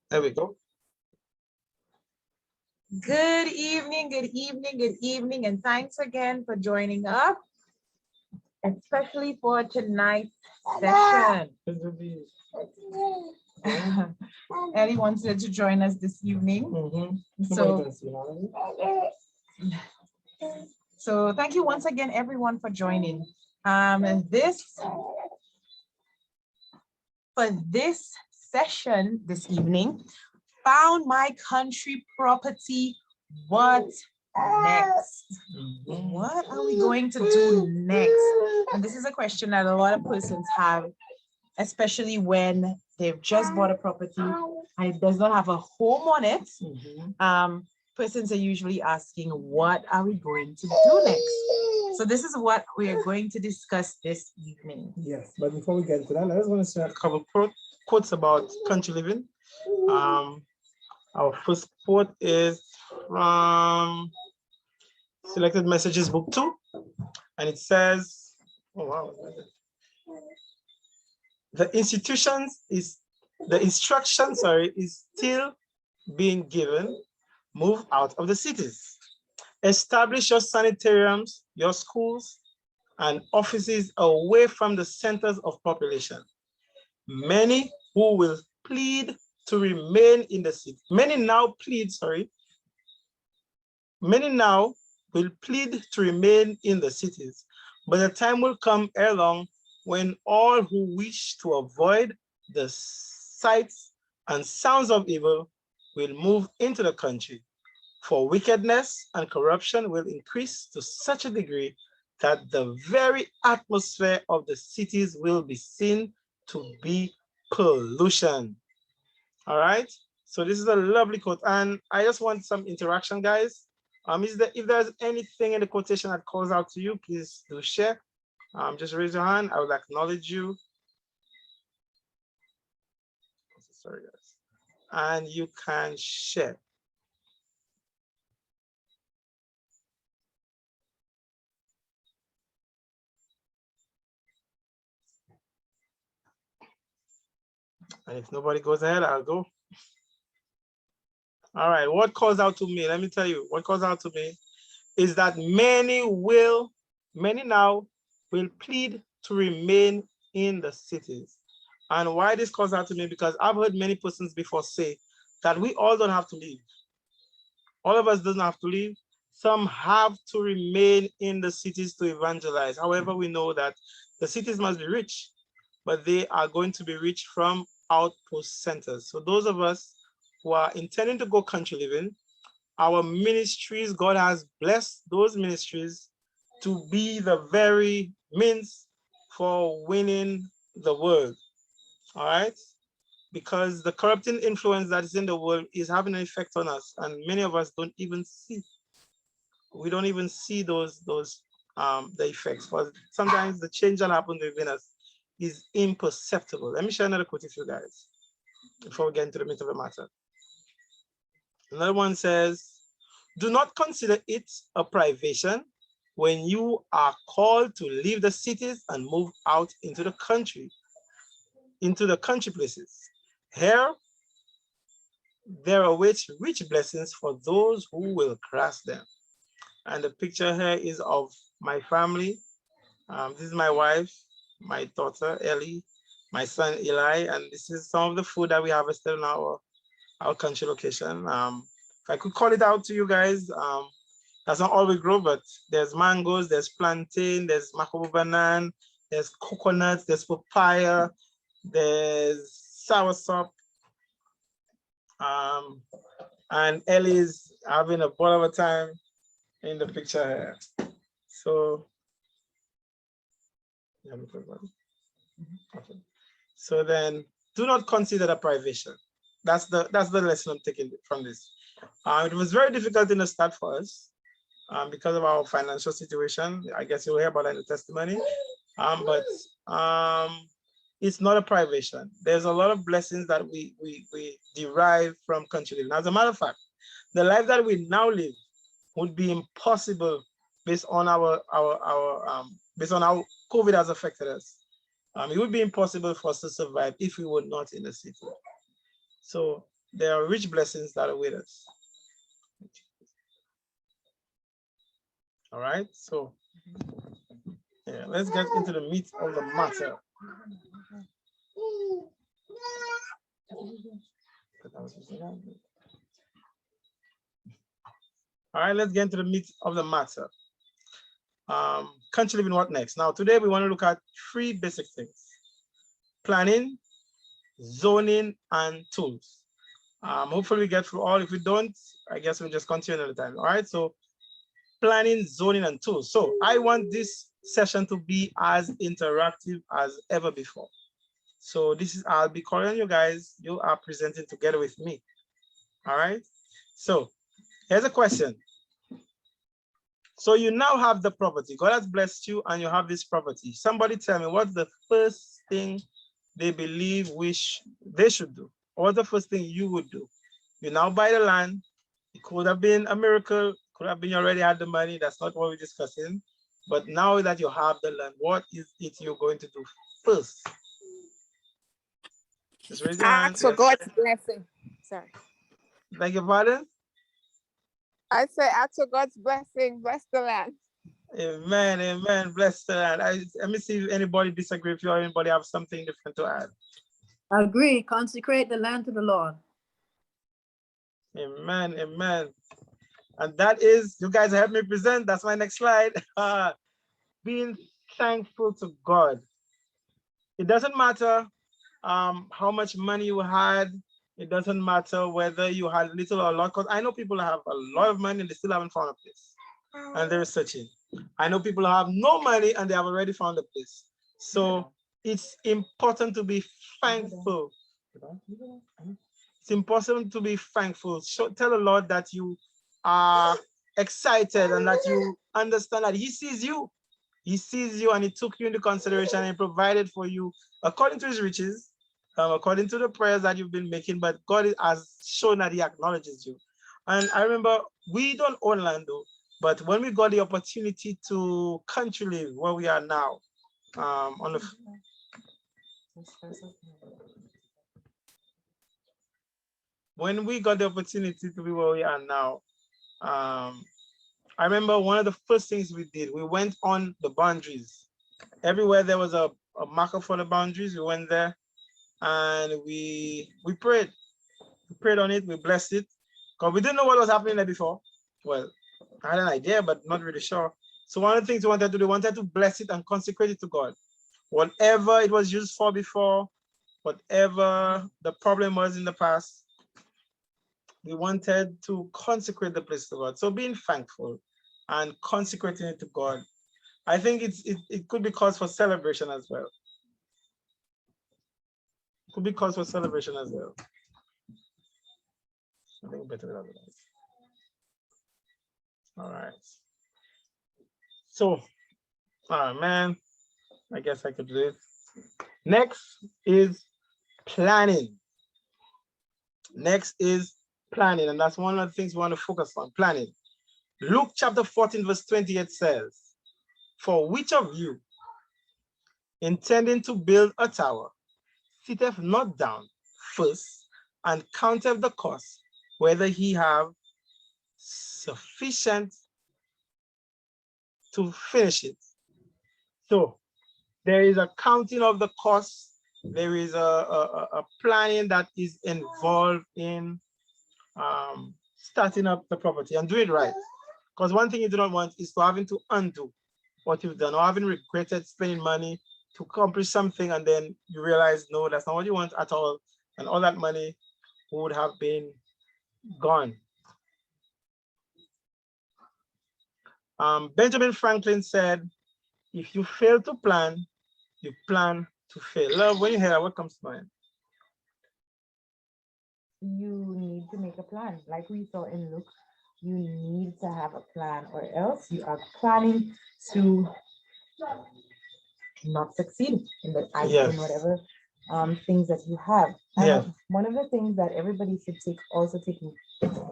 There we go. Good evening, good evening, good evening, and thanks again for joining us, especially for tonight's session. Ellie wanted to join us this evening. So thank you once again, everyone, for joining. For this session this evening, found my country property. What next? What are we going to do next? And this is a question that a lot of persons have, especially when they've just bought a property and it does not have a home on it. Persons are usually asking, what are we going to do next? So this is what we are going to discuss this evening. Yes, but before we get into that, I just want to say a couple quotes about country living. Our first quote is from Selected Messages Book 2, and it says, oh wow, the instruction is still being given. Move out of the cities. Establish your sanitariums, your schools, and offices away from the centers of population. Many who will plead to remain in the city. Many now will plead to remain in the cities, but the time will come ere long when all who wish to avoid the sights and sounds of evil will move into the country. For wickedness and corruption will increase to such a degree that the very atmosphere of the cities will be seen to be pollution. All right, so this is a lovely quote, and I just want some interaction, guys. If there's anything in the quotation that calls out to you, please do share. Just raise your hand. I will acknowledge you. Sorry, guys. And you can share. And if nobody goes ahead, I'll go. All right, what calls out to me? Let me tell you, what calls out to me is that many now will plead to remain in the cities. And why this calls out to me? Because I've heard many persons before say that we all don't have to leave. All of us doesn't have to leave. Some have to remain in the cities to evangelize. However, we know that the cities must be rich, but they are going to be rich from outpost centers. So those of us who are intending to go country living, our ministries, God has blessed those ministries to be the very means for winning the world. All right, because the corrupting influence that is in the world is having an effect on us, and many of us don't even see. We don't even see the effects. But sometimes the change that happens within us is imperceptible. Let me share another quote with you guys before we get into the meat of the matter. Another one says, do not consider it a privation when you are called to leave the cities and move out into the country places. Here, there awaits rich blessings for those who will grasp them. And the picture here is of my family. This is my wife, my daughter, Ellie, my son, Eli, and this is some of the food that we harvested in our country location. If I could call it out to you guys, that's not all we grow, but there's mangoes, there's plantain, there's makobo banana, there's coconuts, there's papaya, there's soursop, and Ellie's having a ball of a time in the picture here. So, okay. So then, do not consider the privation. That's the lesson I'm taking from this. It was very difficult in the start for us because of our financial situation. I guess you'll hear about that in the testimony. But it's not a privation. There's a lot of blessings that we derive from country living. As a matter of fact, the life that we now live would be impossible based on based on how COVID has affected us. It would be impossible for us to survive if we were not in the city. So there are rich blessings that await us. All right, so yeah, let's get into the meat of the matter. All right, let's get into the meat of the matter. Country living, what next? Now, today we want to look at three basic things: planning, zoning, and tools. Hopefully we get through all. If we don't, I guess we'll just continue another time. All right, so planning, zoning, and tools. So I want this session to be as interactive as ever before. So this is, I'll be calling you guys. You are presenting together with me. All right, so here's a question. So you now have the property. God has blessed you and you have this property. Somebody tell me, what's the first thing they believe they should do? Or what's the first thing you would do? You now buy the land. It could have been a miracle. Could have been you already had the money. That's not what we're discussing. But now that you have the land, what is it you're going to do first? Just raise your hand. Ask for God's blessing. Sorry. Beg your pardon? I say ask for God's blessing. Bless the land. Amen, amen. Bless the land. Let me see if anybody disagree with you or anybody have something different to add. Agree. Consecrate the land to the Lord. Amen, amen. And that is, you guys help me present. That's my next slide. Being thankful to God. It doesn't matter how much money you had. It doesn't matter whether you had little or a lot, because I know people have a lot of money and they still haven't found a place. And they're searching. I know people have no money and they have already found a place. So it's important to be thankful. It's important to be thankful. Tell the Lord that you are excited and that you understand that He sees you. He sees you and He took you into consideration and provided for you according to His riches, according to the prayers that you've been making. But God has shown that He acknowledges you. And I remember we don't own land though, but when we got the opportunity to country live where we are now, on the when we got the opportunity to be where we are now, I remember one of the first things we did, we went on the boundaries. Everywhere there was a marker for the boundaries, we went there and we prayed. We prayed on it, we blessed it, because we didn't know what was happening there before. Well, I had an idea, but not really sure. So one of the things we wanted to do, we wanted to bless it and consecrate it to God. Whatever it was used for before, whatever the problem was in the past, we wanted to consecrate the place to God. So being thankful and consecrating it to God, I think it could be cause for celebration as well. Could be cause for celebration as well. I think better than that. All right. So, man, I guess I could do it. Next is planning. Next is planning, and that's one of the things we want to focus on, planning. Luke chapter 14, verse 28 says, "For which of you, intending to build a tower, sitteth not down first and counteth the cost, whether he have sufficient to finish it?" So there is a counting of the costs. There is a planning that is involved in starting up the property and do it right. Because one thing you do not want is to having to undo what you've done or having regretted spending money to accomplish something and then you realize, no, that's not what you want at all. And all that money would have been gone. Benjamin Franklin said, if you fail to plan, you plan to fail. Love, when you hear that, what comes to mind? You need to make a plan. Like we saw in Luke, you need to have a plan, or else you are planning to not succeed in the in whatever things that you have. And one of the things that everybody should also take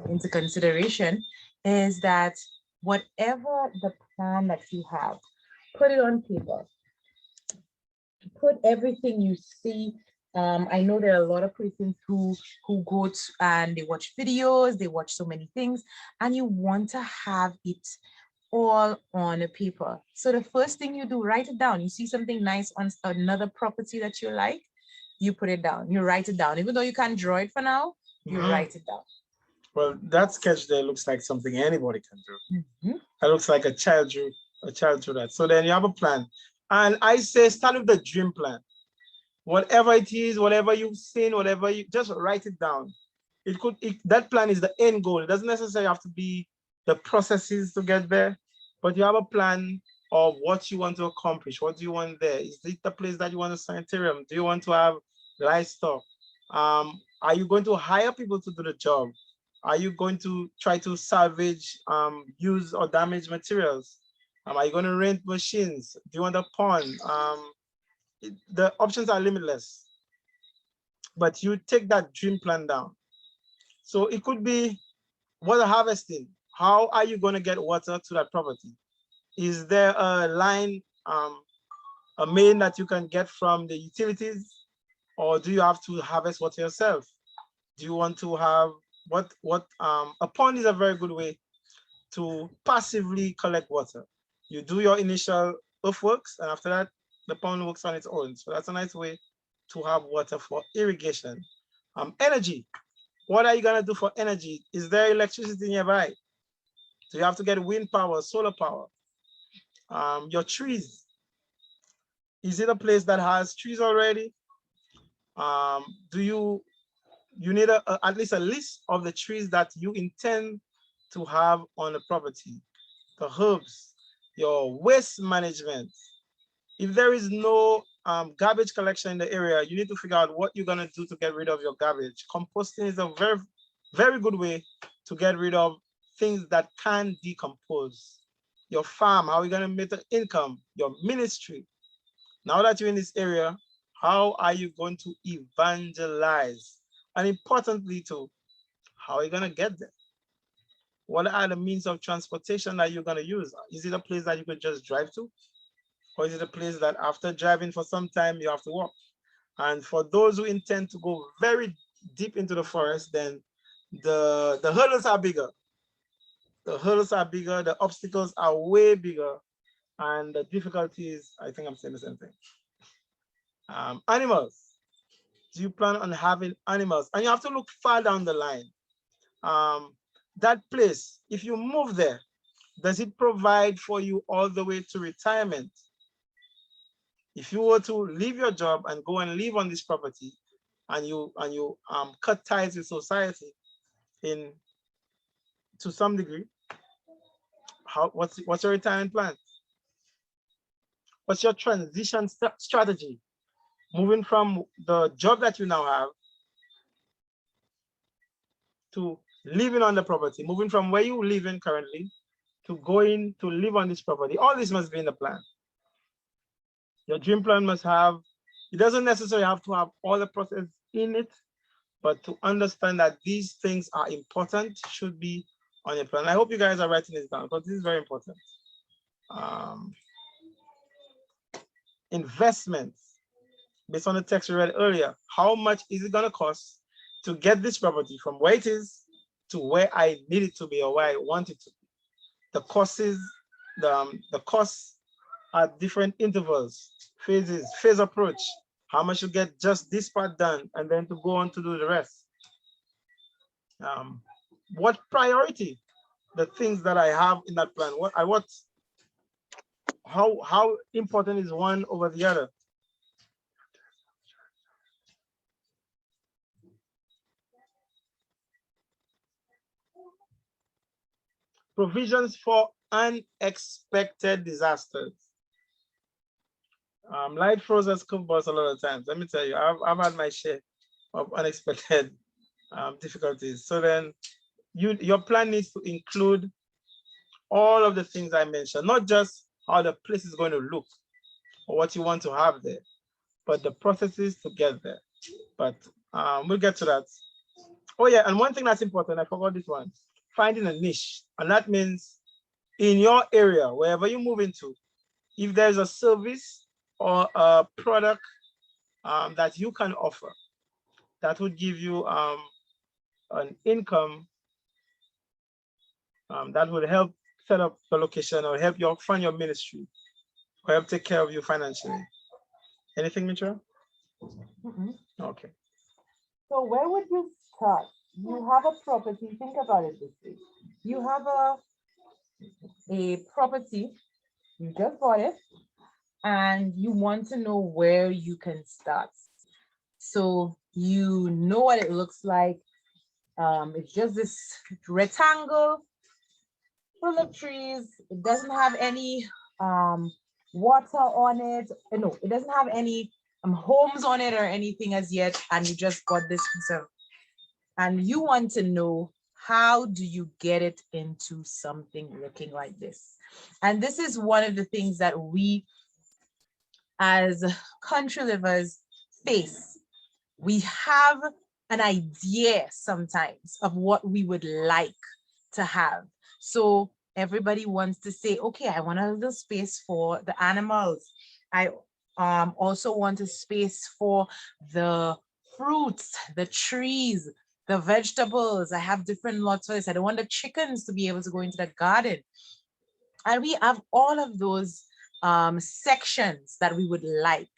into consideration is that whatever the plan that you have, put it on paper. Put everything you see I know there are a lot of persons who go to, and they watch videos, they watch so many things, and you want to have it all on a paper. So the first thing you do, write it down. You see something nice on another property that you like, you put it down, you write it down. Even though you can't draw it for now, you write it down. Well, that sketch there looks like something anybody can do. It looks like a child drew that. So then you have a plan. And I say start with the dream plan. Whatever it is, whatever you've seen, whatever you just write it down. That plan is the end goal. It doesn't necessarily have to be the processes to get there, but you have a plan of what you want to accomplish. What do you want there? Is it the place that you want a sanitarium? Do you want to have livestock? Are you going to hire people to do the job? Are you going to try to salvage used or damaged materials? Are you going to rent machines? Do you want a pond? The options are limitless, but you take that dream plan down. So it could be water harvesting. How are you going to get water to that property? Is there a line, a main that you can get from the utilities, or do you have to harvest water yourself? Do you want to have a pond is a very good way to passively collect water. You do your initial earthworks, and after that, the pond works on its own. So that's a nice way to have water for irrigation. Energy. What are you gonna do for energy? Is there electricity nearby? Do you have to get wind power, solar power? Your trees. Is it a place that has trees already? Do you need at least a list of the trees that you intend to have on the property? The herbs, your waste management. If there is no garbage collection in the area, you need to figure out what you're gonna do to get rid of your garbage. Composting is a very, very good way to get rid of things that can decompose. Your farm, how are you gonna make the income? Your ministry. Now that you're in this area, how are you going to evangelize? And importantly too, how are you gonna get there? What are the means of transportation that you're gonna use? Is it a place that you could just drive to? Or is it a place that after driving for some time, you have to walk? And for those who intend to go very deep into the forest, then the hurdles are bigger. The hurdles are bigger, the obstacles are way bigger, and the difficulties, I think I'm saying the same thing. Animals. Do you plan on having animals? And you have to look far down the line. That place, if you move there, does it provide for you all the way to retirement? If you were to leave your job and go and live on this property, and you cut ties with society to some degree, what's your retirement plan? What's your transition strategy? Moving from the job that you now have to living on the property, moving from where you live in currently to going to live on this property. All this must be in the plan. Your dream plan must have, it doesn't necessarily have to have all the process in it, but to understand that these things are important should be on your plan. I hope you guys are writing this down because this is very important. Investments, based on the text we read earlier, how much is it gonna cost to get this property from where it is to where I need it to be or where I want it to be? The costs at different intervals, phases, phase approach, how much you get just this part done and then to go on to do the rest. What priority, the things that I have in that plan, how important is one over the other? Provisions for unexpected disasters. Life throws us curveballs a lot of times. Let me tell you, I've had my share of unexpected difficulties. So then your plan needs to include all of the things I mentioned, not just how the place is going to look or what you want to have there, but the processes to get there. But we'll get to that. Oh yeah, and one thing that's important, I forgot this one, finding a niche. And that means in your area, wherever you move into, if there's a service or a product that you can offer that would give you an income that would help set up the location or help you fund your ministry or help take care of you financially? Anything, Mitra? Okay. So where would you start? You have a property, think about it this way. You have a property, you just bought it, and you want to know where you can start. So you know what it looks like. It's just this rectangle full of trees. It doesn't have any water on it. No, it doesn't have any homes on it or anything as yet. And you just got this piece of, and you want to know, how do you get it into something looking like this? And this is one of the things that we as country livers face. We have an idea sometimes of what we would like to have. So everybody wants to say, okay, I want a little space for the animals. I also want a space for the fruits, the trees, the vegetables. I have different lots for this. I don't want the chickens to be able to go into the garden. And we have all of those sections that we would like.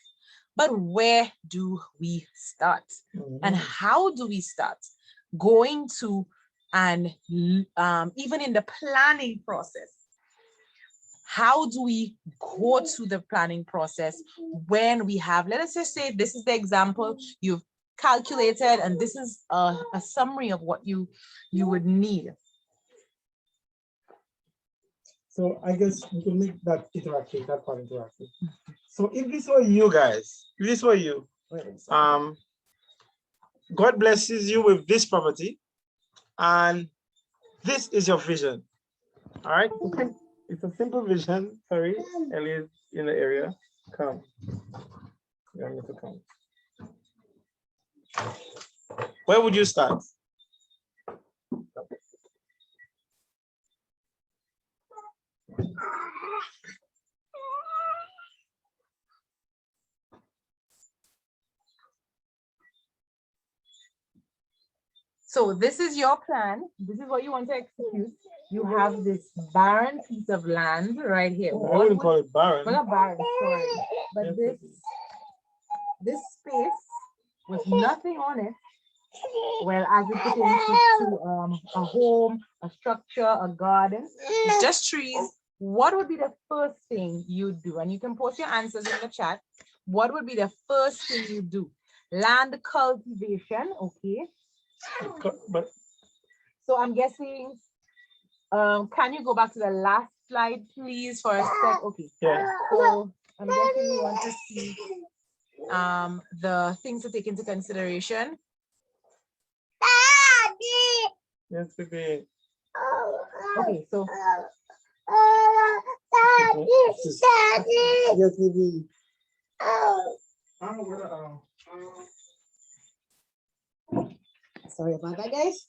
But where do we start? And how do we start? Going to, and even in the planning process, how do we go to the planning process when we have, let us just say, this is the example you've calculated, and this is a summary of what you would need. So I guess we can make that interactive, that part interactive. So if this were you guys, if this were you, God blesses you with this property, and this is your vision. All right, it's a simple vision. Sorry, Elliot in the area. Come, you need to come. Where would you start? So this is your plan. This is what you want to execute. You have this barren piece of land right here. I wouldn't call it barren. Well, not barren, sorry. But this space with nothing on it, well, as it pertains to a home, a structure, a garden, it's just trees. What would be the first thing you do? And you can post your answers in the chat. What would be the first thing you do? Land cultivation, okay. But so I'm guessing, can you go back to the last slide, please, for a sec? Okay. yeah. So I'm guessing you want to see the things to take into consideration. Yes, baby. Okay, so yes, baby. sorry about that, guys.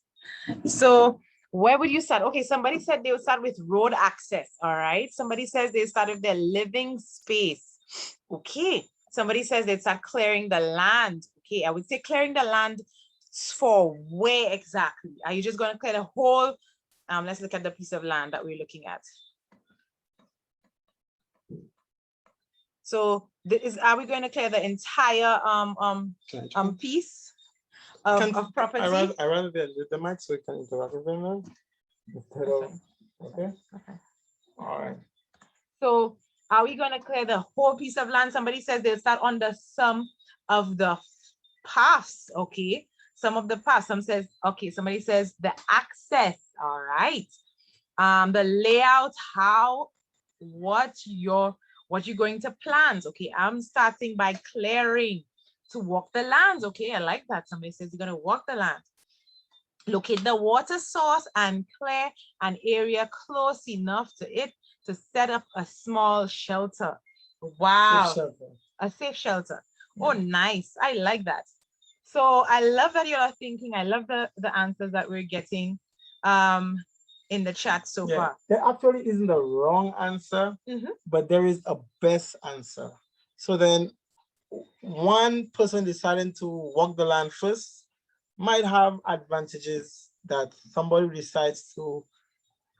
So where would you start? Okay, somebody said they would start with road access. All right. Somebody says they start with their living space. Okay. Somebody says they'd start clearing the land. Okay, I would say clearing the land for where exactly? Are you just going to clear the whole? Let's look at the piece of land that we're looking at. So are we going to clear the entire piece of property? I rather the mic so we can interact with them now. Instead of, okay. All right. So are we going to clear the whole piece of land? Somebody says they'll start on some of the paths. Okay. Some of the paths. Okay. Somebody says the access. All right. The layout, what you're going to plant. Okay. I'm starting by clearing to walk the lands. Okay. I like that. Somebody says you're going to walk the land. Locate the water source and clear an area close enough to it to set up a small shelter. Wow. A safe shelter. Oh, nice. I like that. So I love that you're thinking. I love the answers that we're getting in the chat so far. There actually isn't a wrong answer, but there is a best answer. So then one person deciding to walk the land first might have advantages that somebody decides to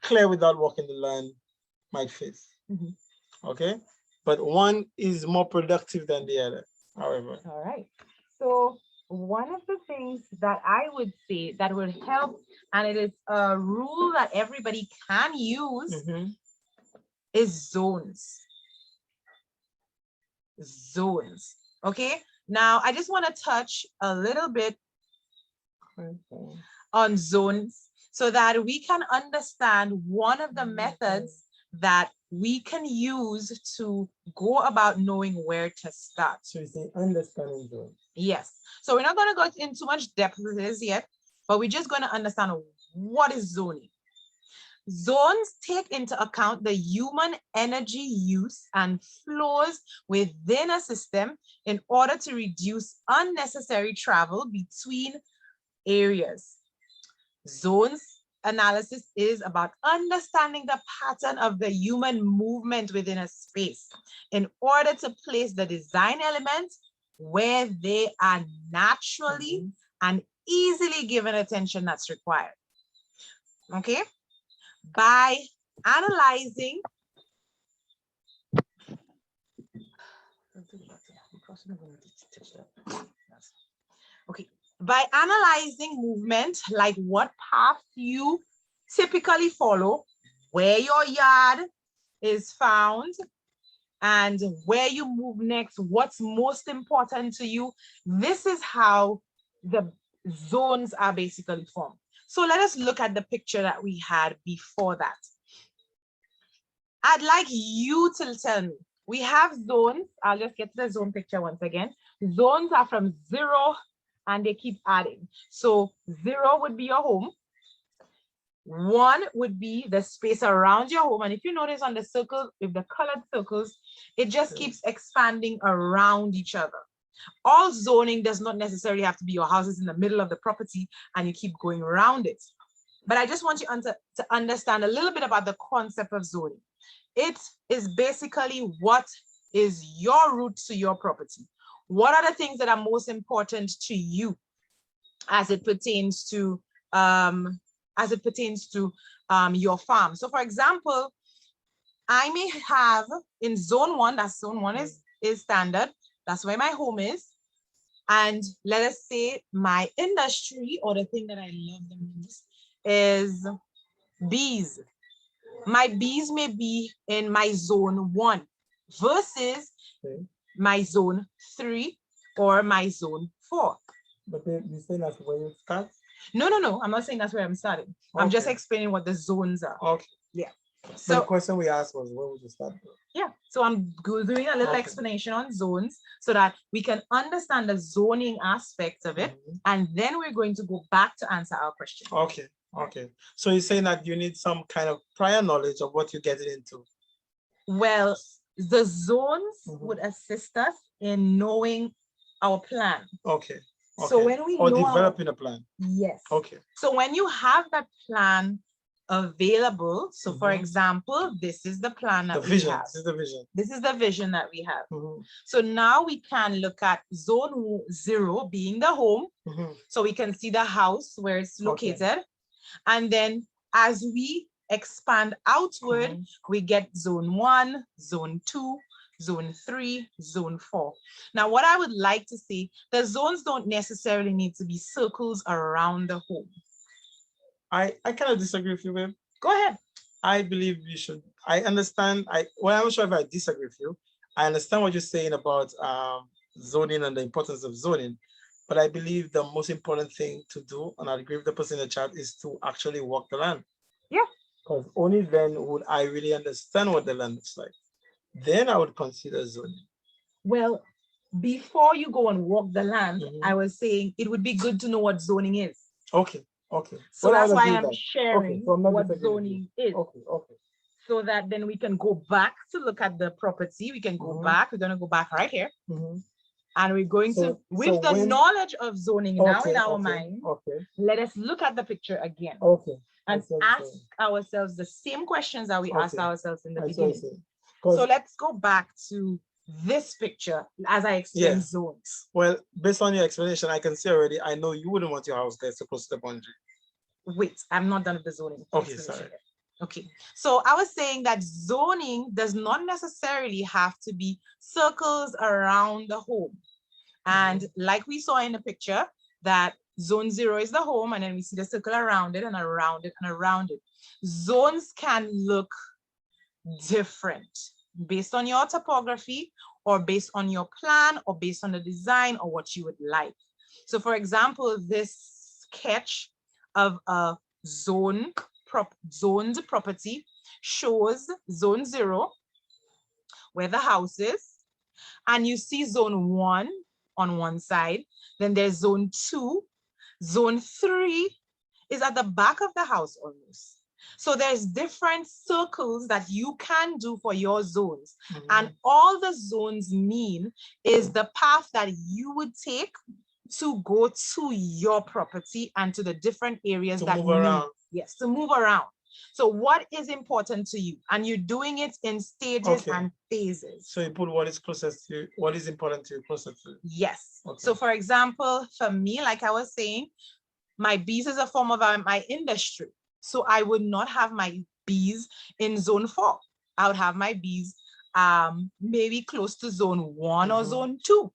clear without walking the land might face. Mhm. Okay, but one is more productive than the other, however. All right. So one of the things that I would say that would help, and it is a rule that everybody can use, Mhm. is zones. Zones. Okay. Now I just want to touch a little bit on zones so that we can understand one of the methods that we can use to go about knowing where to start. So you say understanding zone. Yes. So we're not going to go into much depth with this yet, but we're just going to understand what is zoning. Zones take into account the human energy use and flows within a system in order to reduce unnecessary travel between areas. Zones analysis is about understanding the pattern of the human movement within a space in order to place the design elements where they are naturally and easily given attention that's required. Okay? By analyzing, okay, by analyzing movement, like what path you typically follow, where your yard is found, and where you move next, what's most important to you, this is how the zones are basically formed. So let us look at the picture that we had before that. I'd like you to tell me, we have zones. I'll just get to the zone picture once again. Zones are from 0 and they keep adding. So 0 would be your home. 1 would be the space around your home. And if you notice on the circle, with the colored circles, it just keeps expanding around each other. All zoning does not necessarily have to be your houses in the middle of the property and you keep going around it. But I just want you to understand a little bit about the concept of zoning. It is basically what is your route to your property. What are the things that are most important to you as it pertains to your farm? So for example, I may have in zone 1, that's zone 1 is standard. That's where my home is. And let us say my industry, or the thing that I love the most, is bees. My bees may be in my zone 1 versus my zone 3 or my zone 4. But you say that's where you start? No. I'm not saying that's where I'm starting. Okay. I'm just explaining what the zones are. Okay. Yeah. So the question we asked was, where would you start? Yeah. So I'm doing a little explanation on zones so that we can understand the zoning aspects of it. And then we're going to go back to answer our question. Okay. Okay. So you're saying that you need some kind of prior knowledge of what you're getting into? Well, the zones would assist us in knowing our plan. Okay. So when we know developing a plan. Yes. Okay. So when you have that plan available, so for example, this is the plan that we have. This is the vision. This is the vision that we have. So now we can look at zone 0 being the home. So we can see the house where it's located. And then as we expand outward, we get zone 1, zone 2, zone 3, zone 4. Now, what I would like to say, the zones don't necessarily need to be circles around the home. I kind of disagree with you, babe. Go ahead. I believe you should. I understand. Well, I'm not sure if I disagree with you. I understand what you're saying about zoning and the importance of zoning, but I believe the most important thing to do, and I agree with the person in the chat, is to actually walk the land. Yeah. Because only then would I really understand what the land looks like. Then I would consider zoning. Well, before you go and walk the land, I was saying it would be good to know what zoning is. Okay. Okay. So that's why I'm sharing what zoning is. Okay. Okay. So that then we can go back to look at the property. We can go back. We're going to go back right here. And we're going to, with the knowledge of zoning now in our mind, let us look at the picture again. And ask ourselves the same questions that we asked ourselves in the beginning. So let's go back to this picture as I explain zones. Well, based on your explanation, I can see already, I know you wouldn't want your house there so close to the boundary. Wait, I'm not done with the zoning. Okay, explanation sorry. yet. Okay, so I was saying that zoning does not necessarily have to be circles around the home. And like we saw in the picture, that zone 0 is the home, and then we see the circle around it and around it and around it. Zones can look different based on your topography or based on your plan or based on the design or what you would like. So for example, this sketch of a zoned property shows zone 0 where the house is, and you see zone 1 on one side, then there's zone 2, zone 3 is at the back of the house almost. So there's different circles that you can do for your zones. And all the zones mean is the path that you would take to go to your property and to the different areas that move around. Yes, to move around. So what is important to you? And you're doing it in stages and phases. So you put what is closest to you, what is important to you closest to you. Yes. Okay. So for example, for me, like I was saying, my bees is a form of my industry. So I would not have my bees in zone 4. I would have my bees maybe close to zone 1 or zone 2.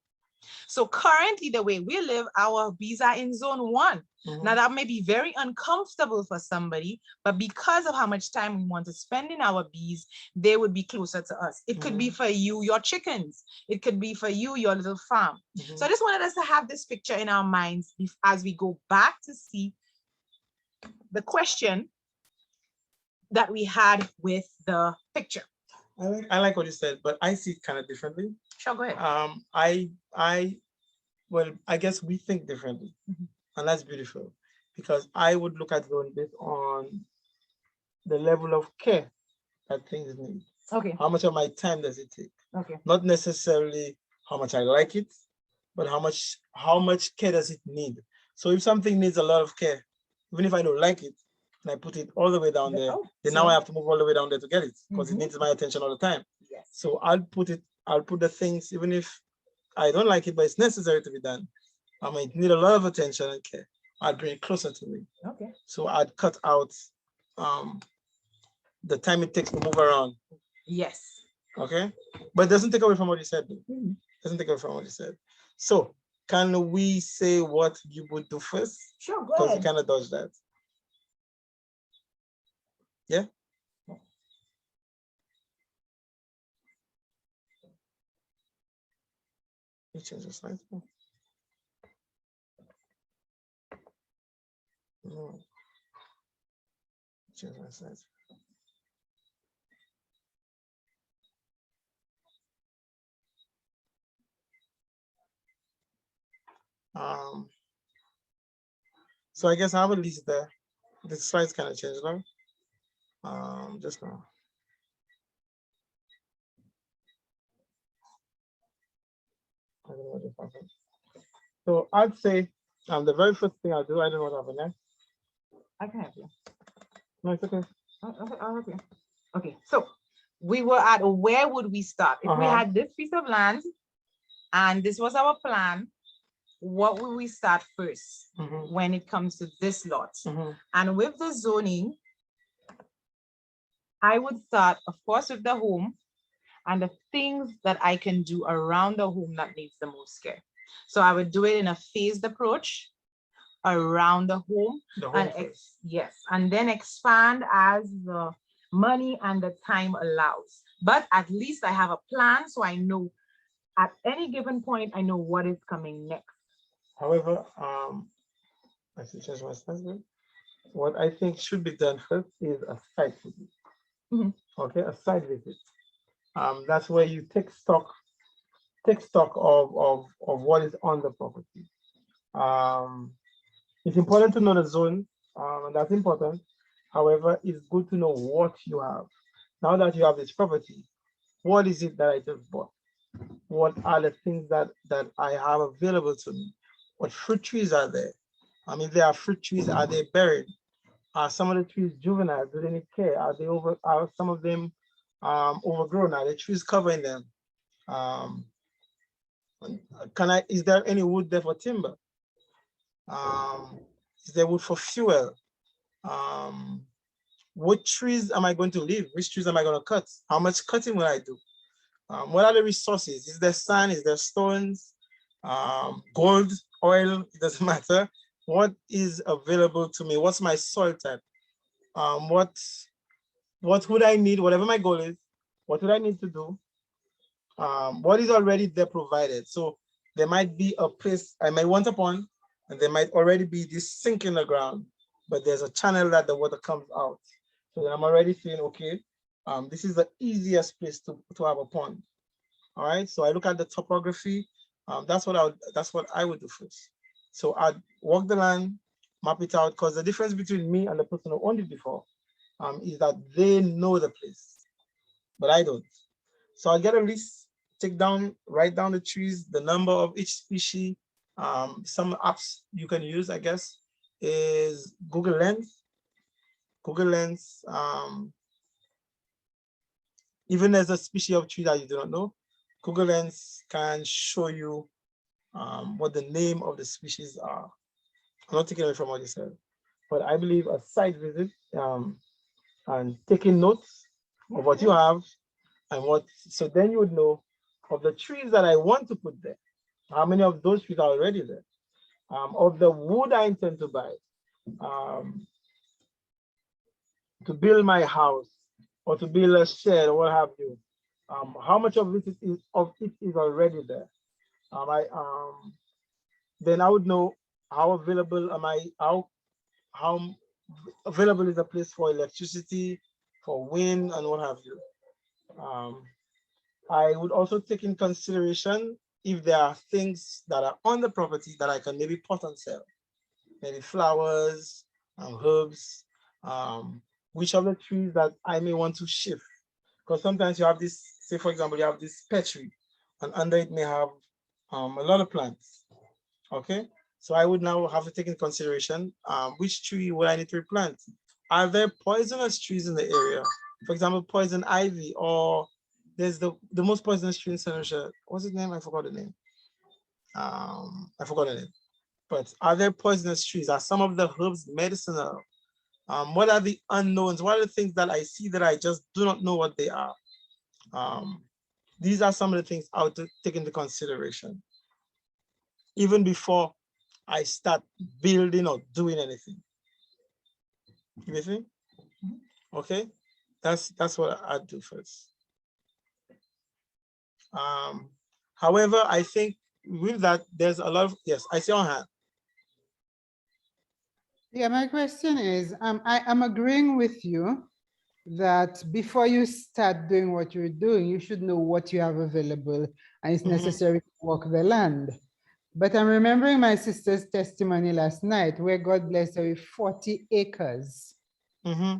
So currently the way we live, our bees are in zone 1. Now that may be very uncomfortable for somebody, but because of how much time we want to spend in our bees, they would be closer to us. It could be for you, your chickens. It could be for you, your little farm. So I just wanted us to have this picture in our minds as we go back to see the question that we had with the picture. I like what you said, but I see it kind of differently. Sure, go ahead. Well, I guess we think differently, and that's beautiful, because I would look at zone based on the level of care that things need. Okay. How much of my time does it take? Okay. Not necessarily how much I like it, but how much care does it need? So if something needs a lot of care, even if I don't like it, and I put it all the way down there, then now I have to move all the way down there to get it, because it needs my attention all the time. Yes. So I'll put the things, even if I don't like it, but it's necessary to be done. I might need a lot of attention and care. I'd bring it closer to me. Okay. So I'd cut out the time it takes to move around. Yes. Okay. But it doesn't take away from what you said. Doesn't take away from what you said. So can we say what you would do first? Sure, go because ahead. you kind of dodge that. Yeah. You change the slide. No. Change my slide. So I guess I have a list there. The slides kind of changed now. Just now. I don't know what just happened. So I'd say the very first thing I'll do, I don't know what happened next. I can help you. No, it's okay. Okay, I'll help you. Okay, so we were at where would we start? If we had this piece of land and this was our plan, what will we start first when it comes to this lot? And with the zoning, I would start, of course, with the home and the things that I can do around the home that needs the most care. So I would do it in a phased approach around the home. Yes, and then expand as the money and the time allows. But at least I have a plan, so I know at any given point, I know what is coming next. However, I should change my stance. What I think should be done first is a site visit. Okay, a site visit. That's where you take stock of what is on the property. It's important to know the zone, and that's important. However, it's good to know what you have. Now that you have this property, what is it that I just bought? What are the things that I have available to me? What fruit trees are there? I mean, there are fruit trees, are they buried? Are some of the trees juvenile? Do they need care? Are some of them overgrown? Are the trees covering them? Um, is there any wood there for timber? Is there wood for fuel? What trees am I going to leave? Which trees am I going to cut? How much cutting will I do? What are the resources? Is there sand? Is there stones? Gold, oil, it doesn't matter. What is available to me? What's my soil type? What would I need, whatever my goal is, what would I need to do? What is already there provided? So there might be a place I might want a pond, and there might already be this sink in the ground, but there's a channel that the water comes out. So then I'm already feeling, okay, this is the easiest place to have a pond. All right, so I look at the topography. That's what I would do first. So I'd walk the land, map it out, because the difference between me and the person who owned it before is that they know the place, but I don't. So I'll get a list, write down the trees, the number of each species. Some apps you can use, I guess, is Google Lens. Google Lens, even there's a species of tree that you do not know, Google Lens can show you what the name of the species are. I'm not taking away from what you said, but I believe a site visit and taking notes of what you have and so then you would know of the trees that I want to put there, how many of those trees are already there, of the wood I intend to buy, to build my house or to build a shed or what have you. How much of it is already there? Then I would know how available am I, how available is the place for electricity, for wind, and what have you. I would also take in consideration if there are things that are on the property that I can maybe pot and sell, maybe flowers, herbs, which of the trees that I may want to shift. Because sometimes you have this, say for example, you have this pear tree, and under it may have a lot of plants. Okay, so I would now have to take in consideration which tree would I need to replant. Are there poisonous trees in the area? For example, poison ivy, or there's the most poisonous tree in San Lucia. What's his name? I forgot the name. I forgot the name. But are there poisonous trees? Are some of the herbs medicinal? What are the unknowns? What are the things that I see that I just do not know what they are? These are some of the things I would take into consideration, even before I start building or doing anything. You with me? Okay, that's what I'd do first. However, I think with that, there's a lot of, yes, I see on hand. Yeah, my question is, I'm agreeing with you that before you start doing what you're doing, you should know what you have available and it's necessary to work the land. But I'm remembering my sister's testimony last night where God blessed her with 40 acres.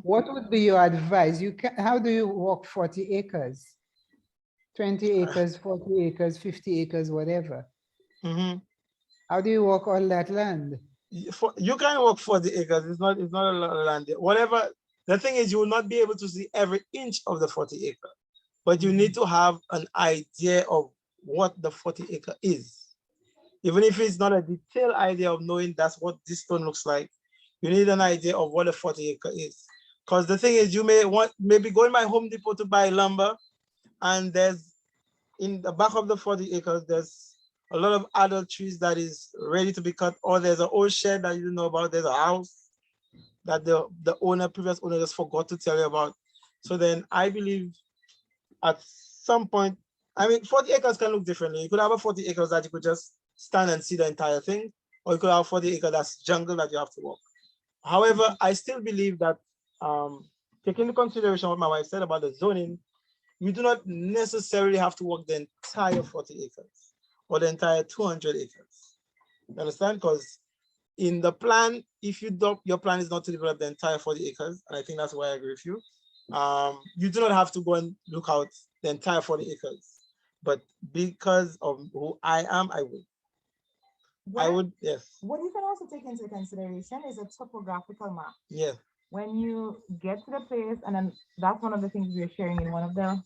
What would be your advice? How do you work 40 acres? 20 acres, 40 acres, 50 acres, whatever. How do you work all that land? You can work 40 acres. It's not a lot of land. Whatever. The thing is, you will not be able to see every inch of the 40 acre, but you need to have an idea of what the 40 acre is. Even if it's not a detailed idea of knowing that's what this stone looks like, you need an idea of what a 40 acre is. Because the thing is, you maybe go in my Home Depot to buy lumber, and there's in the back of the 40 acres, there's a lot of adult trees that is ready to be cut, or there's an old shed that you didn't know about, there's a house that the previous owner just forgot to tell you about. So then I believe at some point, I mean, 40 acres can look differently. You could have a 40 acres that you could just stand and see the entire thing, or you could have 40 acres that's jungle that you have to walk. However, I still believe that taking into consideration what my wife said about the zoning, you do not necessarily have to work the entire 40 acres or the entire 200 acres. You understand? Because in the plan, if your plan is not to develop the entire 40 acres, and I think that's why I agree with you, you do not have to go and look out the entire 40 acres. But because of who I am, I would. I would, yes. What you can also take into consideration is a topographical map. Yeah. When you get to the place, and then that's one of the things we were sharing in one of the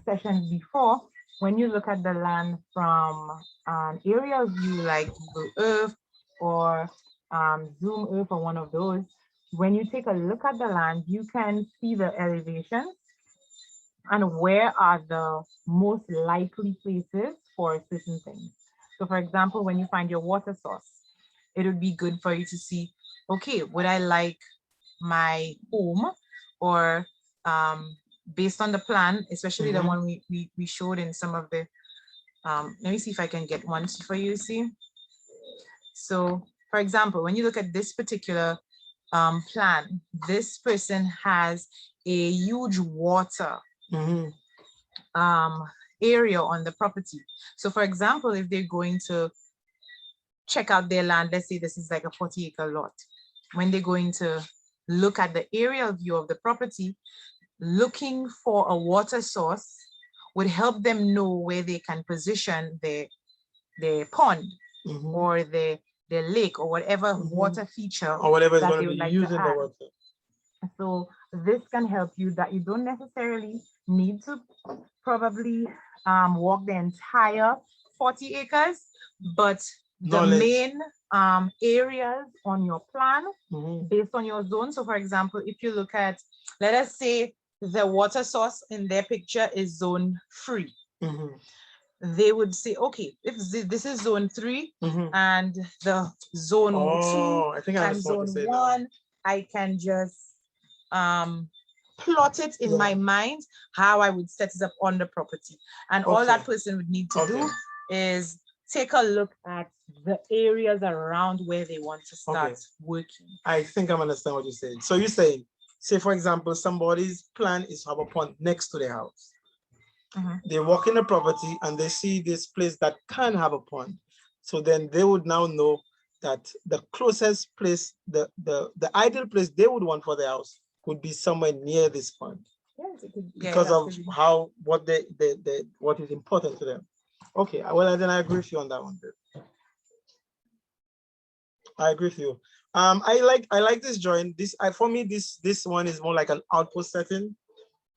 sessions before, when you look at the land from an aerial view like Google Earth or Zoom Earth or one of those, when you take a look at the land, you can see the elevation and where are the most likely places for certain things. So for example, when you find your water source, it would be good for you to see, okay, would I like my home or based on the plan, especially the one we showed in some of the, let me see if I can get one for you, see. So for example, when you look at this particular plan, this person has a huge water area on the property. So for example, if they're going to check out their land, let's say this is like a 40-acre lot. When they're going to look at the aerial view of the property, looking for a water source would help them know where they can position their pond or their lake or whatever water feature or whatever is that going they to would be like using to the add. water. So this can help you that you don't necessarily need to probably walk the entire 40 acres, but the main areas on your plan based on your zone. So for example, if you look at, let us say the water source in their picture is zone 3. They would say, okay, if this is zone 3 and the zone 2 and zone 1, I can just plot it in my mind how I would set it up on the property. And all that person would need to do is take a look at the areas around where they want to start working. I think I'm understanding what you're saying. So you're saying, say for example, somebody's plan is to have a pond next to their house. They walk in the property and they see this place that can have a pond. So then they would now know that the closest place, the ideal place they would want for their house would be somewhere near this pond. Yes, it could, because of how what what is important to them. Okay, well then I agree with you on that one. I agree with you. I like this drawing. For me this one is more like an outpost setting.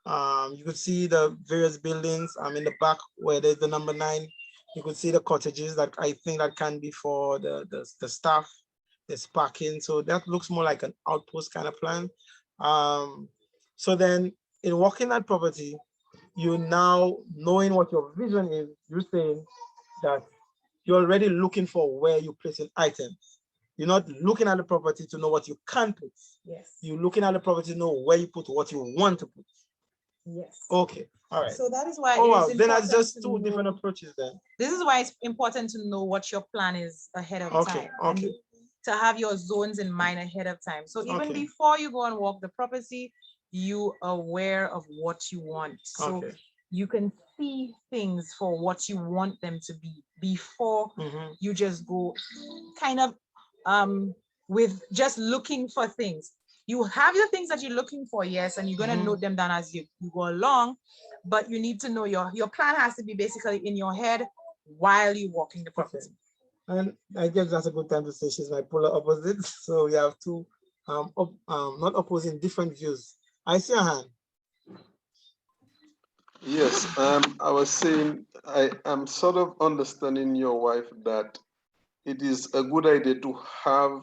You could see the various buildings in the back where there's the number 9. You could see the cottages that I think that can be for the staff. There's parking, so that looks more like an outpost kind of plan. So then in walking that property, you now knowing what your vision is, you're saying that you're already looking for where you place an item. You're not looking at the property to know what you can put. Yes. You're looking at the property to know where you put what you want to put. Yes. Okay. All right. So that is why Then that's just two different approaches then. This is why it's important to know what your plan is ahead of time. Okay. To have your zones in mind ahead of time. So even before you go and walk the property, you are aware of what you want. So you can see things for what you want them to be before you just go kind of with just looking for things. You have the things that you're looking for, yes, and you're going to note them down as you go along, but you need to know your plan has to be basically in your head while you're walking the property. And I guess that's a good time to say she's my polar opposite. So we have two not opposing, different views. I see a hand. Yes, I was saying I am sort of understanding your wife that it is a good idea to have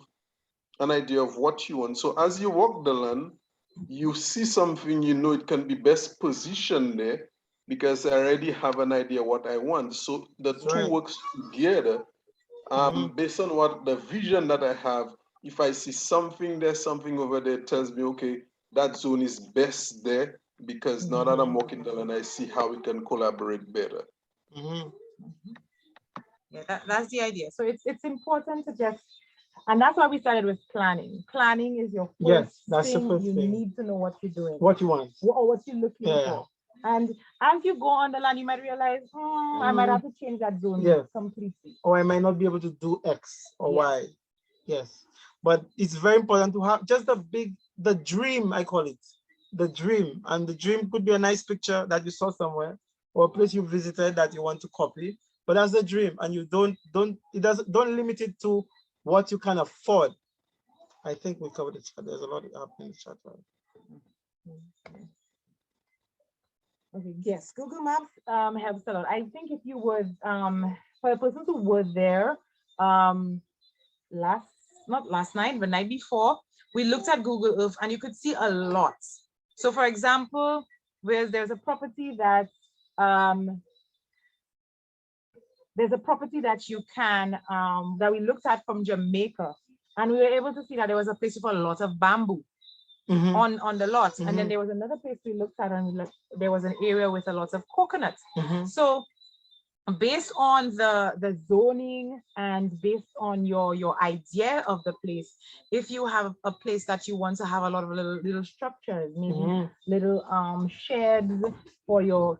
an idea of what you want. So as you walk the land, you see something, you know it can be best positioned there because I already have an idea what I want. So the two works together. Based on what the vision that I have, if I see something there, something over there tells me, okay, that zone is best there because now that I'm walking the land, I see how we can collaborate better. Yeah, that's the idea. So it's important to just, and that's why we started with planning. Planning is your first thing. You need to know what you're doing. What you want. Or what you're looking for. And as you go on the land, you might realize, I might have to change that zone completely. Or I might not be able to do X or Y. Yes. But it's very important to have just the dream, I call it. The dream. And the dream could be a nice picture that you saw somewhere or a place you visited that you want to copy. But that's the dream. And you don't limit it to what you can afford. I think we covered the chat. There's a lot happening in the chat. Okay, yes, Google Maps helps a lot. I think if you would for the persons who were there um last not last night, but night before, we looked at Google Earth and you could see a lot. So for example, where there's a property that you can that we looked at from Jamaica, and we were able to see that there was a place with a lot of bamboo on the lot. And then there was another place we looked at and there was an area with a lot of coconuts. So based on the zoning and based on your idea of the place, if you have a place that you want to have a lot of little structures, maybe little sheds for your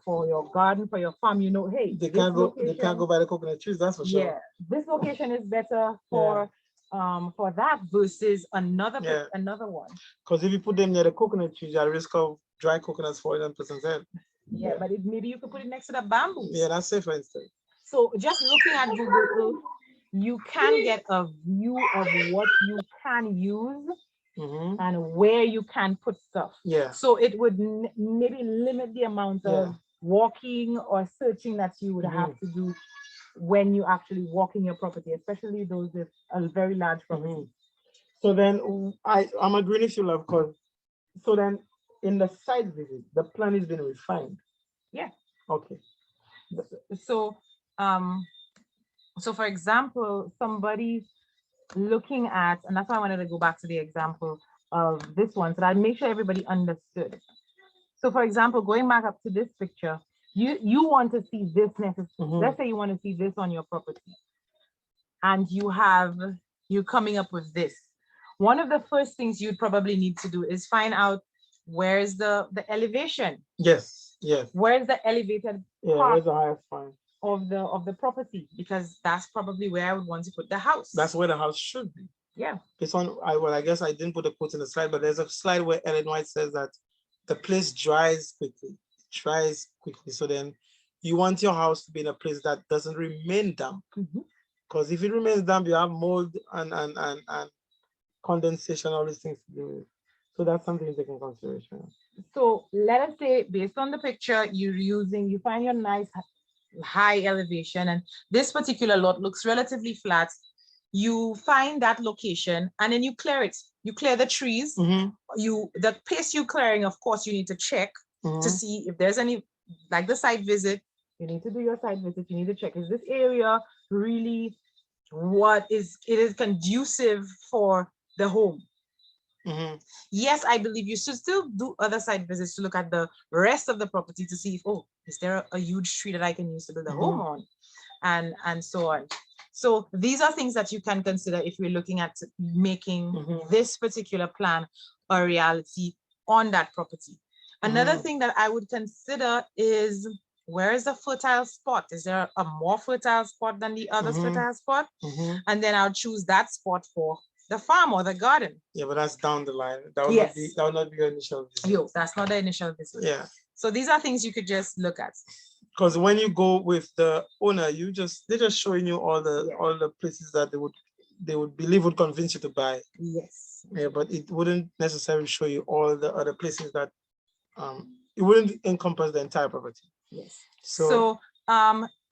garden, for your farm, you know, hey, they can't go by the coconut trees, that's for sure. yeah, this location is better for that versus another one. Because if you put them near the coconut trees, you're at risk of dry coconuts falling on person's head. Yeah, but maybe you could put it next to the bamboo. Yeah, that's safer instead. So just looking at Google Earth, you can get a view of what you can use and where you can put stuff. Yeah. So it would maybe limit the amount of walking or searching that you would have to do when you actually walk in your property, especially those with a very large property. So then I'm agreeing with you, love, because so then in the site visit, the plan is being refined. Yeah. Okay. So so for example, somebody looking at, and that's why I wanted to go back to the example of this one, so that I make sure everybody understood. So for example, going back up to this picture, you want to see this let's say you want to see this on your property, and you're coming up with this. One of the first things you'd probably need to do is find out where's the elevation. Yes, yes. Where's the elevated part where's the highest point of the property, because that's probably where I would want to put the house. That's where the house should be. Yeah. It's on. I guess I didn't put a quote in the slide, but there's a slide where Ellen White says that the place dries quickly. So then you want your house to be in a place that doesn't remain damp. Because if it remains damp, you have mold and condensation, all these things to do with. So that's something to take in consideration. So let us say, based on the picture you find your nice high elevation, and this particular lot looks relatively flat. You find that location and then you clear it. You clear the trees. The place you're clearing, of course, you need to check to see if there's any, like the site visit. You need to do your site visit. You need to check, is this area really it is conducive for the home? Yes, I believe you should still do other site visits to look at the rest of the property to see if, is there a huge tree that I can use to build a home on, and so on. So these are things that you can consider if we're looking at making this particular plan a reality on that property. Another thing that I would consider is, where is the fertile spot? Is there a more fertile spot than the other fertile spot? And then I'll choose that spot for the farm or the garden. Yeah, but that's down the line. That would not be your initial visit. That's not the initial visit. Yeah. So these are things you could just look at. Because when you go with the owner, they're just showing you all the places that they would believe would convince you to buy. Yes. Yeah, but it wouldn't necessarily show you all the other places that it wouldn't encompass the entire property. Yes. So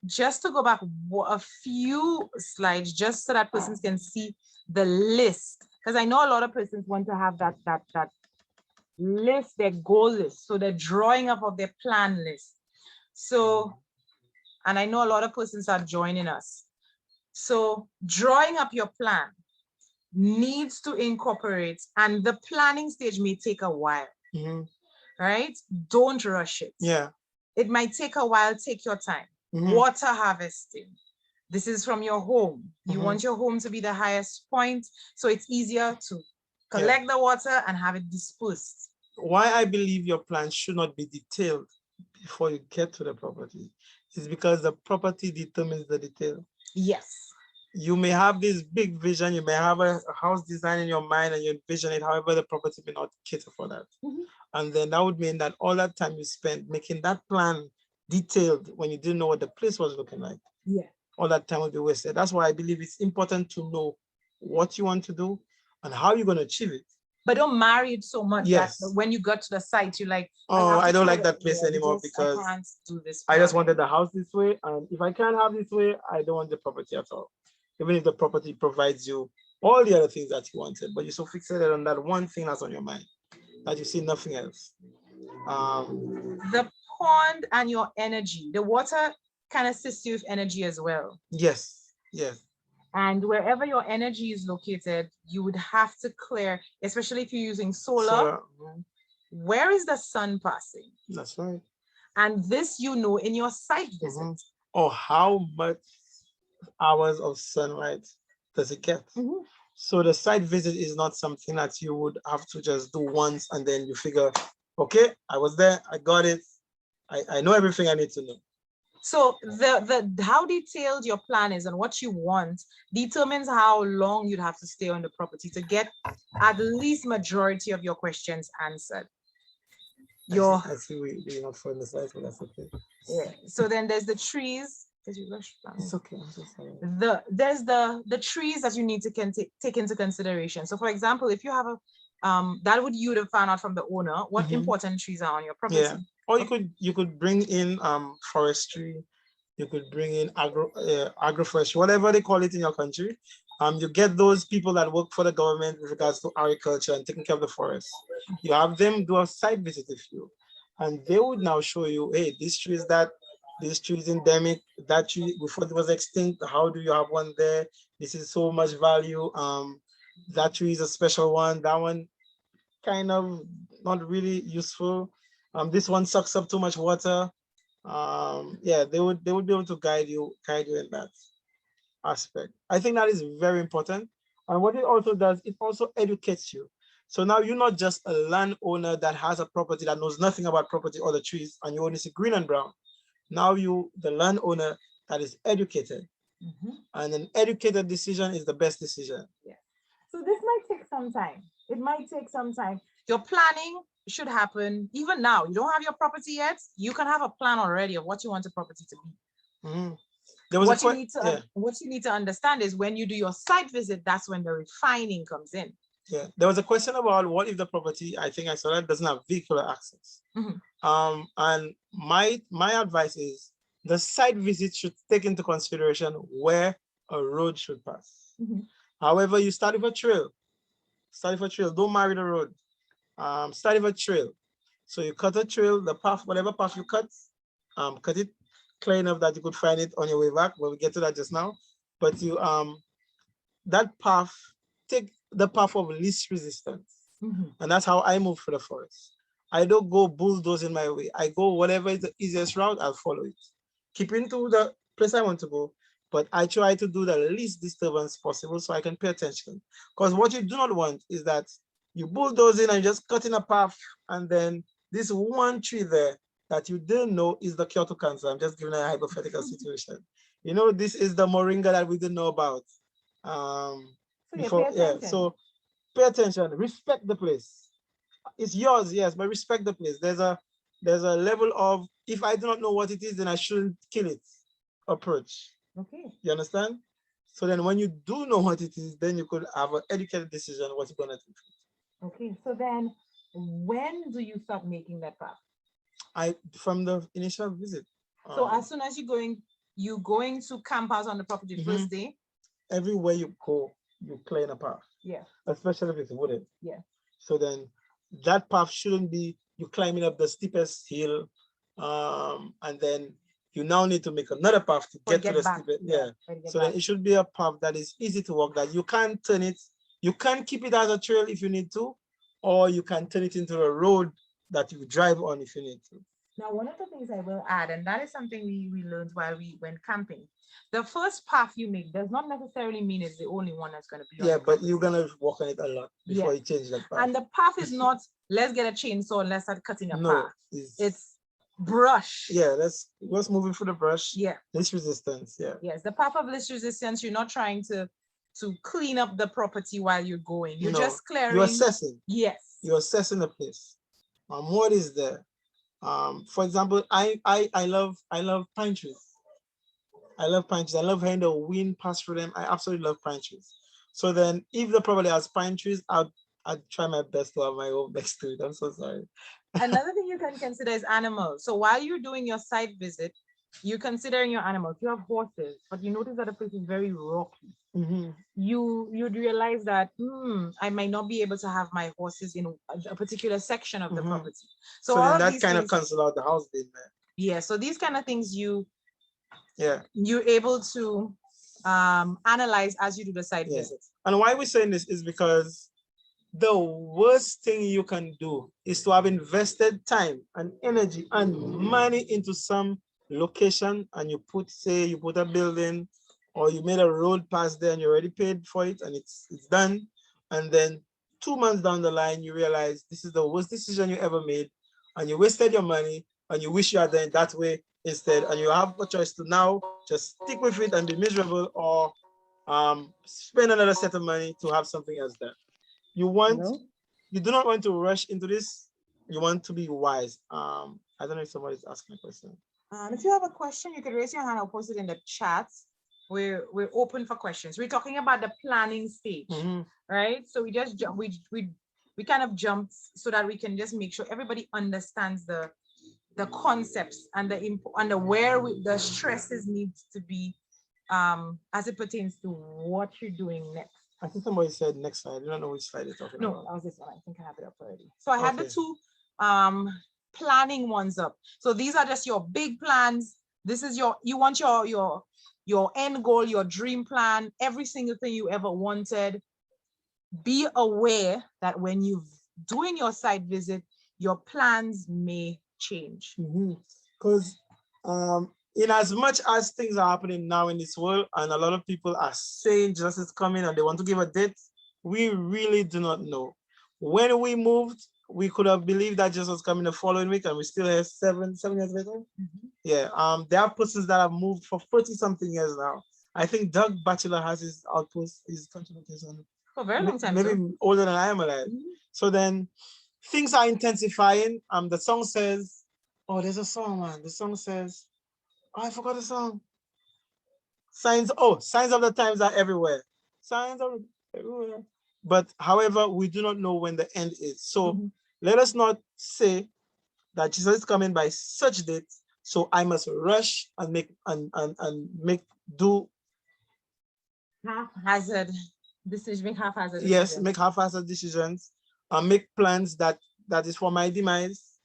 just to go back a few slides, just so that persons can see the list, because I know a lot of persons want to have that list, their goal list, so they're drawing up of their plan list. So, and I know a lot of persons are joining us. So drawing up your plan needs to incorporate, and the planning stage may take a while, right? Don't rush it. Yeah. It might take a while, take your time. Water harvesting. This is from your home. You want your home to be the highest point, so it's easier to collect the water and have it dispersed. Why I believe your plan should not be detailed before you get to the property is because the property determines the detail. Yes. You may have this big vision, you may have a house design in your mind and you envision it, however, the property may not cater for that. And then that would mean that all that time you spent making that plan detailed when you didn't know what the place was looking like, all that time would be wasted. That's why I believe it's important to know what you want to do and how you're going to achieve it. But don't marry it so much Yes. that when you got to the site, you're like, Oh, have I to don't throw like it that place away. anymore because I can't do this. I just planning. wanted the house this way, and if I can't have this way, I don't want the property at all. Even if the property provides you all the other things that you wanted, but you're so fixated on that one thing that's on your mind that you see nothing else. The pond and your energy, the water can assist you with energy as well. Yes, yes. And wherever your energy is located, you would have to clear, especially if you're using solar. Where is the sun passing? That's right. And this, you know, in your site visit. Or how much hours of sunlight does it get? So the site visit is not something that you would have to just do once and then you figure, okay, I was there, I got it, I know everything I need to know. So the how detailed your plan is and what you want determines how long you'd have to stay on the property to get at least majority of your questions answered. I see we're not for the slides, but that's okay. Yeah. So then there's the trees. It's okay. I'm so sorry. There's the trees that you need to take into consideration. So for example, if you have a that would you would have found out from the owner what important trees are on your property. Yeah. Or you could bring in forestry, you could bring in agroforestry, whatever they call it in your country. You get those people that work for the government with regards to agriculture and taking care of the forest. You have them do a site visit with you, and they would now show you, hey, this tree is that, this tree is endemic, that tree before it was extinct, how do you have one there? This is so much value. That tree is a special one, that one kind of not really useful. This one sucks up too much water. Yeah, they would be able to guide you in that aspect. I think that is very important. And what it also does, it also educates you. So now you're not just a landowner that has a property that knows nothing about property or the trees, and you only see green and brown. Now you, the landowner that is educated, and an educated decision is the best decision. Yeah. So this might take some time. It might take some time. Your planning should happen even now. You don't have your property yet. You can have a plan already of what you want the property to be. What you need to understand is when you do your site visit, that's when the refining comes in. Yeah, there was a question about what if the property, I think I saw that, doesn't have vehicular access. And my advice is the site visit should take into consideration where a road should pass. However, you start with a trail. Don't marry the road. Start with a trail. So you cut a trail, the path, whatever path you cut it clear enough that you could find it on your way back. We'll get to that just now. But you that path, take the path of least resistance. And that's how I move for the forest. I don't go bulldozing my way. I go whatever is the easiest route, I'll follow it. Keeping to the place I want to go, but I try to do the least disturbance possible so I can pay attention. Because what you do not want is that you bulldoze in and just cut in a path, and then this one tree there that you didn't know is the cure to cancer. I'm just giving a hypothetical situation. You know, this is the moringa that we didn't know about. So pay attention, respect the place. It's yours, yes, but respect the place. There's a level of, if I do not know what it is, then I shouldn't kill it approach. Okay. You understand? So then when you do know what it is, then you could have an educated decision what you're gonna do. Okay, so then when do you start making that path? From the initial visit. So as soon as you're going to camp out on the property first day? Everywhere you go, you clear a path. Yeah. Especially if it's wooded. Yeah. So then that path shouldn't be you climbing up the steepest hill, and then you now need to make another path to get to the steepest. Yeah. So then it should be a path that is easy to walk, that you can't turn it, you can keep it as a trail if you need to, or you can turn it into a road that you drive on if you need to. Now, one of the things I will add, and that is something we learned while we went camping, the first path you make does not necessarily mean it's the only one that's going to be on. Yeah, but you're going to walk on it a lot before you change that path. And the path is not, let's get a chainsaw and let's start cutting a path. It's brush. Yeah, let's move it through the brush. Yeah. Least resistance, yeah. Yes, the path of least resistance, you're not trying to clean up the property while you're going. You're just clearing. You're assessing. Yes. You're assessing the place. What is there? For example, I love pine trees. I love pine trees. I love hearing the wind pass through them. I absolutely love pine trees. So then if the property has pine trees, I'll I try my best to have my home next to it. I'm so sorry. Another thing you can consider is animals. So while you're doing your site visit, you're considering your animals. You have horses, but you notice that the place is very rocky. Mhm. You'd realize that I might not be able to have my horses in a particular section of the Mhm. property. So So all then of that these kind of things, cancel out the house being there. yeah. So these kind of things Yeah. you're able to analyze as you do the site Yeah. visit. And why we're saying this is because the worst thing you can do is to have invested time and energy and money into some location, and you put a building or you made a road past there and you already paid for it and it's done. And then 2 months down the line, you realize this is the worst decision you ever made and you wasted your money and you wish you had done it that way instead. And you have a choice to now just stick with it and be miserable, or spend another set of money to have something else done. You do not want to rush into this. You want to be wise. I don't know if somebody's asking a question. If you have a question, you can raise your hand or post it in the chat. We're open for questions. We're talking about the planning stage, right? So we just we kind of jumped so that we can just make sure everybody understands the concepts and the where the stresses needs to be as it pertains to what you're doing next. I think somebody said next slide. I don't know which slide you're talking No, about. that was this one. I think I have it up already. So I had the Okay. two planning ones up. So these are just your big plans. This is you want your end goal, your dream plan, every single thing you ever wanted. Be aware that when you're doing your site visit, your plans may change. Because in as much as things are happening now in this world, and a lot of people are saying Jesus is coming and they want to give a date, we really do not know. When we moved, we could have believed that Jesus was coming the following week, and we still have 7 years later. Yeah. There are persons that have moved for 40 something years now. I think Doug Batchelor has his outpost, his country location for a very long time. Maybe older than I am alive. So then things are intensifying. The song says, oh, there's a song, man. The song says, oh, I forgot the song. Signs of the times are everywhere. Signs of everywhere. But however, we do not know when the end is. So let us not say that Jesus is coming by such date, so I must rush and make haphazard decisions. Make haphazard yes, decisions. make haphazard decisions, and make plans that is for my demise,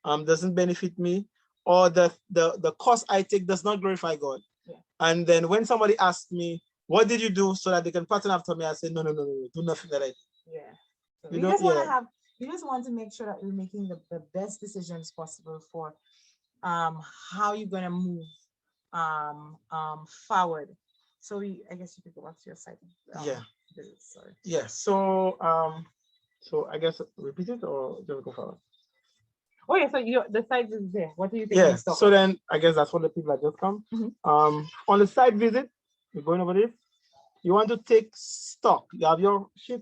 doesn't benefit me, or the course I take does not glorify God. Yeah. And then when somebody asks me, what did you do, so that they can pattern after me, I say, no, do nothing that I did. Yeah. So You we don't- just want to yeah. have, we just want to make sure that we're making the best decisions possible for how you're gonna move forward. So I guess you could go back to your site. Yeah. Sorry. Yeah. So I guess repeat it or just go forward. Oh yeah, so the site is there. What do you think? Yeah. So then I guess that's what the people that just come. On the site visit, we're going over this. You want to take stock. You have your sheet.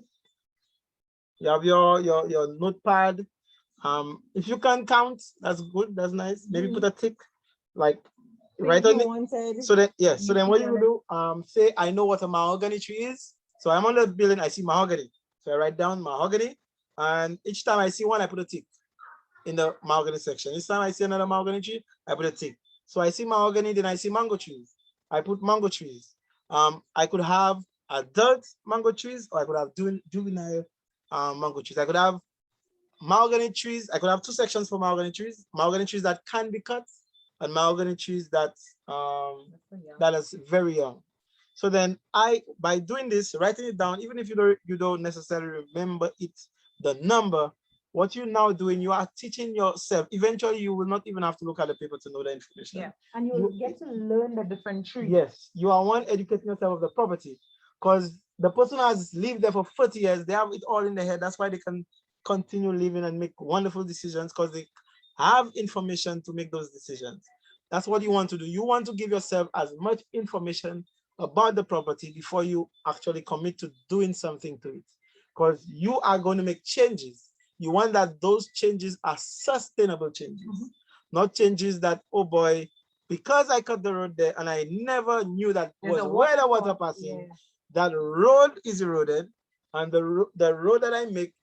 You have your notepad. If you can count, that's good. That's nice. Maybe put a tick, like right on it. So then yes. So then what you will do? Say I know what a mahogany tree is. So I'm on the building. I see mahogany. So I write down mahogany, and each time I see one, I put a tick in the mahogany section. Each time I see another mahogany tree, I put a tick. So I see mahogany, then I see mango trees. I put mango trees. I could have adult mango trees, or I could have juvenile mango trees. I could have mahogany trees. I could have 2 sections for mahogany trees that can be cut, and mahogany trees that that is very young. So then by doing this, writing it down, even if you don't necessarily remember it, the number, what you're now doing, you are teaching yourself. Eventually, you will not even have to look at the paper to know the information. Yeah, and you will get to learn the different trees. Yes, you are educating yourself of the property, because the person has lived there for 40 years. They have it all in their head. That's why they can continue living and make wonderful decisions, because they have information to make those decisions. That's what you want to do. You want to give yourself as much information about the property before you actually commit to doing something to it, because you are going to make changes. You want that those changes are sustainable changes, not changes that, oh boy, because I cut the road there and I never knew that was where the water passing, that road is eroded, and the road that I make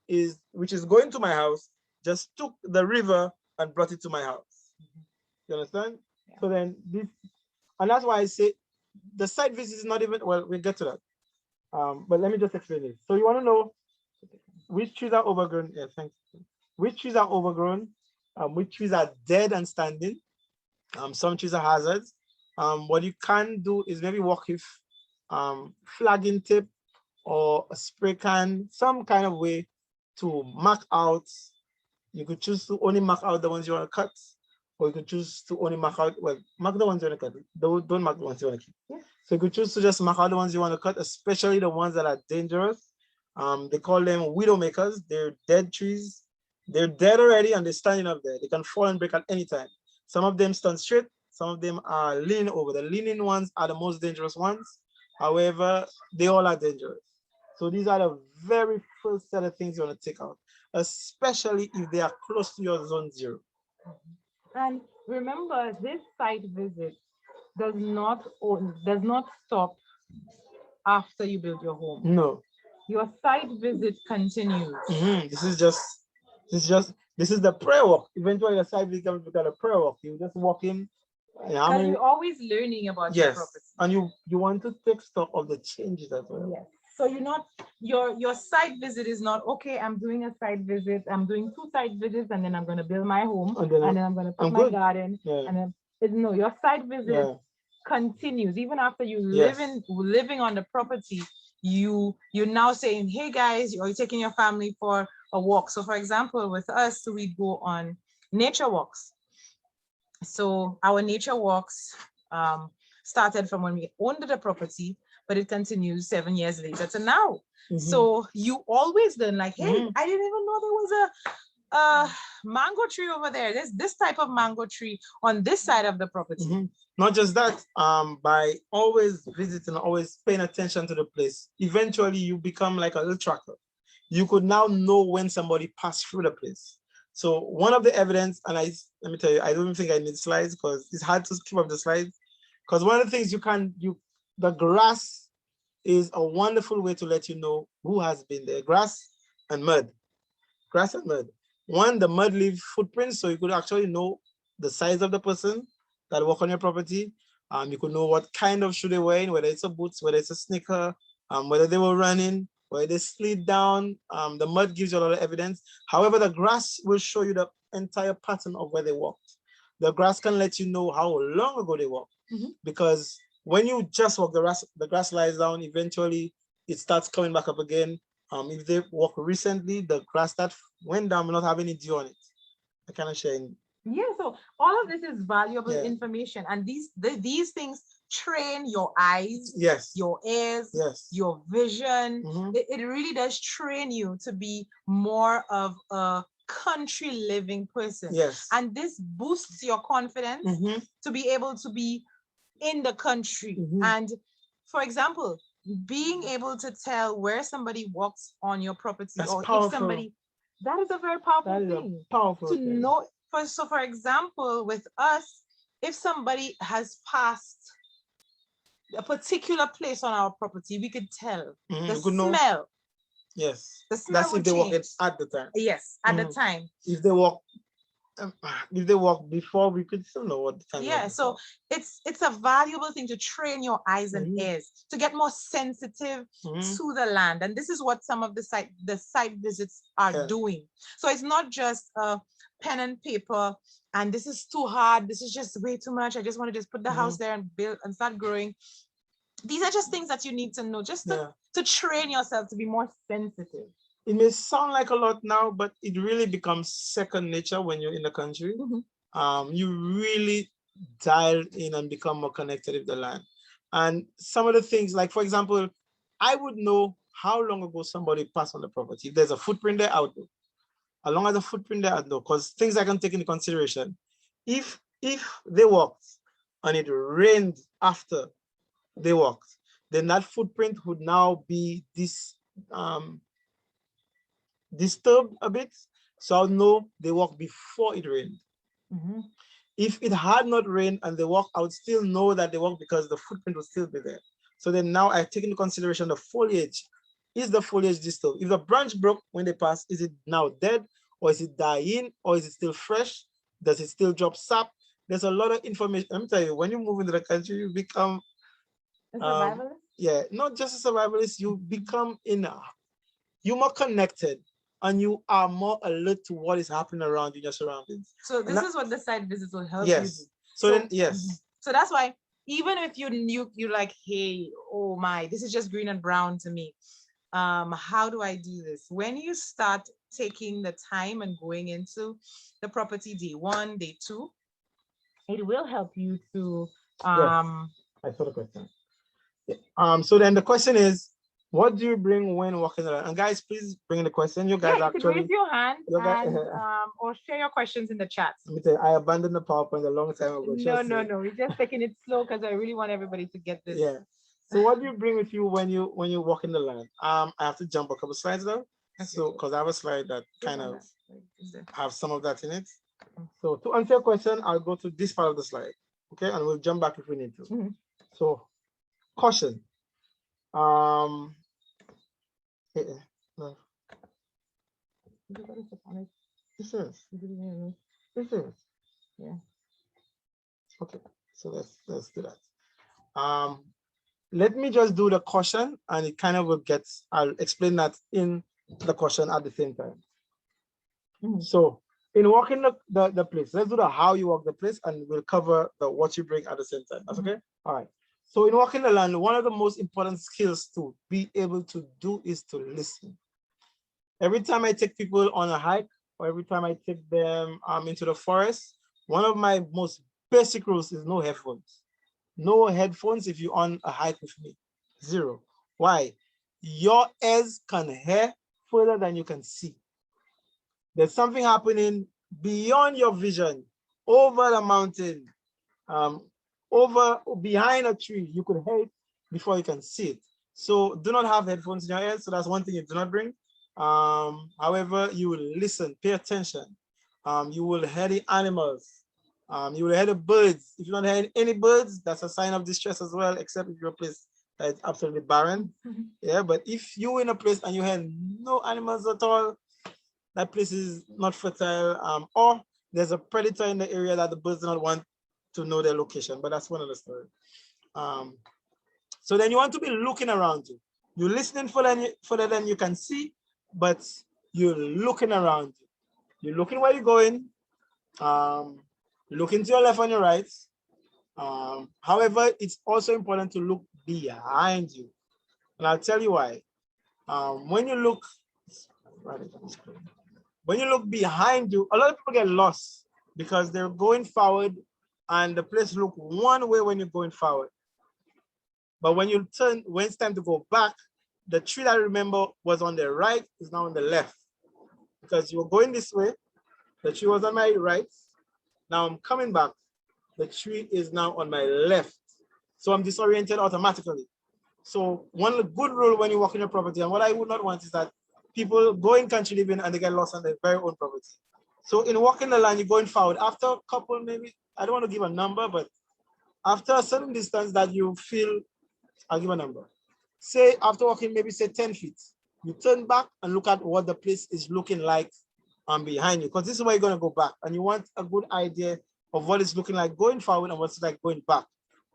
which is going to my house, just took the river and brought it to my house. You understand? Yeah. So then this, and that's why I say the site visit is not even, well, we'll get to that. But let me just explain it. So you want to know which trees are overgrown? Yeah, thanks. Which trees are overgrown? Which trees are dead and standing? Some trees are hazards. What you can do is maybe work with flagging tape or a spray can, some kind of way to mark out. You could choose to only mark out the ones you want to cut, or you could choose to only mark out, well, mark the ones you want to cut. Don't mark the ones you want to keep. Yeah. So you could choose to just mark out the ones you want to cut, especially the ones that are dangerous. They call them widow makers. They're dead trees. They're dead already and they're standing up there. They can fall and break at any time. Some of them stand straight. Some of them are leaning over. The leaning ones are the most dangerous ones. However, they all are dangerous. So these are the very first set of things you want to take out, especially if they are close to your zone 0. And remember, this site visit does not stop after you build your home. No. Your site visit continues. This is the prayer walk. Eventually the site visit becomes a prayer walk. You just walk in. Because you're always learning about your Yes, property. and you want to take stock of the changes as well. Yes. So you're not, your site visit is not, okay, I'm doing a site visit, I'm doing 2 site visits, and then I'm going to build my home, and then I'm going to put my garden, and then no, your site visit continues even after you living on the property. You're now saying, hey guys, you're taking your family for a walk. So for example, with us, we go on nature walks. So our nature walks started from when we owned the property, but it continues 7 years later to now. So you always learn, like, hey, I didn't even know there was a mango tree over there. There's this type of mango tree on this side of the property. Not just that, by always visiting, always paying attention to the place, eventually you become like a little tracker. You could now know when somebody passed through the place. So one of the evidence, and let me tell you, I don't think I need slides because it's hard to keep up the slides. Because one of the things the grass is a wonderful way to let you know who has been there. Grass and mud. Grass and mud. One, the mud leaves footprints, so you could actually know the size of the person that walk on your property. You could know what kind of shoe they're wearing, whether it's a boots, whether it's a sneaker, whether they were running, whether they slid down. The mud gives you a lot of evidence. However, the grass will show you the entire pattern of where they walked. The grass can let you know how long ago they walked, because when you just walk, the grass lies down. Eventually, it starts coming back up again. If they walk recently, the grass that went down will not have any dew on it. I cannot share any. Yeah, so all of this is valuable information, and these things train your eyes, your ears, your vision. It really does train you to be more of a country living person. And this boosts your confidence to be able to be in the country. And for example, being able to tell where somebody walks on your property, or if somebody, that is a very powerful thing. To know. So for example, with us, if somebody has passed a particular place on our property, we could tell the smell. Yes. The smell. That's if they walk it at the time. Yes, at the time. If they walk before, we could still know what the time. Yeah, so it's a valuable thing to train your eyes and ears to get more sensitive to the land, and this is what some of the site visits are doing. So it's not just pen and paper, and this is too hard, this is just way too much, I just want to just put the house there and build and start growing. These are just things that you need to know, just to train yourself to be more sensitive. It may sound like a lot now, but it really becomes second nature when you're in the country. You really dial in and become more connected with the land. And some of the things, like for example, I would know how long ago somebody passed on the property. If there's a footprint there, I would know. As long as the footprint there, I would know, because things I can take into consideration. If they walked and it rained after they walked, then that footprint would now be disturbed a bit, so I'll know they walked before it rained. If it had not rained and they walked, I would still know that they walked because the footprint would still be there. So then now I take into consideration the foliage is the foliage disturbed? If the branch broke when they pass, is it now dead, or is it dying, or is it still fresh? Does it still drop sap? There's a lot of information. Let me tell you, when you move into the country, you become yeah, not just a survivalist, you become you're more connected and you are more alert to what is happening around you in your surroundings. So this is what the site visits will help you Yes. do. So then, yes. So that's why even if you're like, hey, oh my, this is just green and brown to me. How do I do this? When you start taking the time and going into the property day 1, day 2, it will help you to I saw the question. So then the question is, what do you bring when walking around? And guys, please bring the question. You guys you actually could raise your hand guys, and or share your questions in the chat. let me tell you, I abandoned the PowerPoint a long time ago. No. We're just taking it slow because I really want everybody to get this. Yeah. So what do you bring with you when you walk in the land? I have to jump a couple slides now. Okay. So because I have a slide that kind of there. have some of that in it. So to answer your question, I'll go to this part of the slide. Okay, and we'll jump back if we need to. So caution. No. This is. Yeah. Okay, so let's do that. Let me just do the caution, and it kind of will get. I'll explain that in the caution at the same time. So in walking the place, let's do the how you walk the place, and we'll cover the what you bring at the same time. That's okay. All right. So in walking the land, one of the most important skills to be able to do is to listen. Every time I take people on a hike, or every time I take them into the forest, one of my most basic rules is no headphones. No headphones if you're on a hike with me. 0. Why? Your ears can hear further than you can see. There's something happening beyond your vision, over the mountain, behind a tree. You could hear it before you can see it. So do not have headphones in your ears. So that's one thing you do not bring. However, you will listen, pay attention. You will hear the animals. You will hear the birds. If you don't hear any birds, that's a sign of distress as well, except if you're a place that is absolutely barren. Yeah, but if you're in a place and you hear no animals at all, that place is not fertile, or there's a predator in the area that the birds do not want to know their location, but that's one of the story. So then you want to be looking around you. You're listening further than you can see, but you're looking around you. You're looking where you're going. Looking to your left and your right. However, it's also important to look behind you. And I'll tell you why. When you look behind you, a lot of people get lost because they're going forward and the place look one way when you're going forward. But when you turn, when it's time to go back, the tree that I remember was on the right is now on the left. Because you were going this way, the tree was on my right. Now I'm coming back, the tree is now on my left. So I'm disoriented automatically. So one good rule when you walk in your property, and what I would not want is that people go in country living and they get lost on their very own property. So in walking the land, you're going forward. After a couple, maybe, I don't want to give a number, but after a certain distance that you feel, I'll give a number. Say after walking, maybe say 10 feet, you turn back and look at what the place is looking like behind you, because this is where you're going to go back. And you want a good idea of what it's looking like going forward and what's like going back.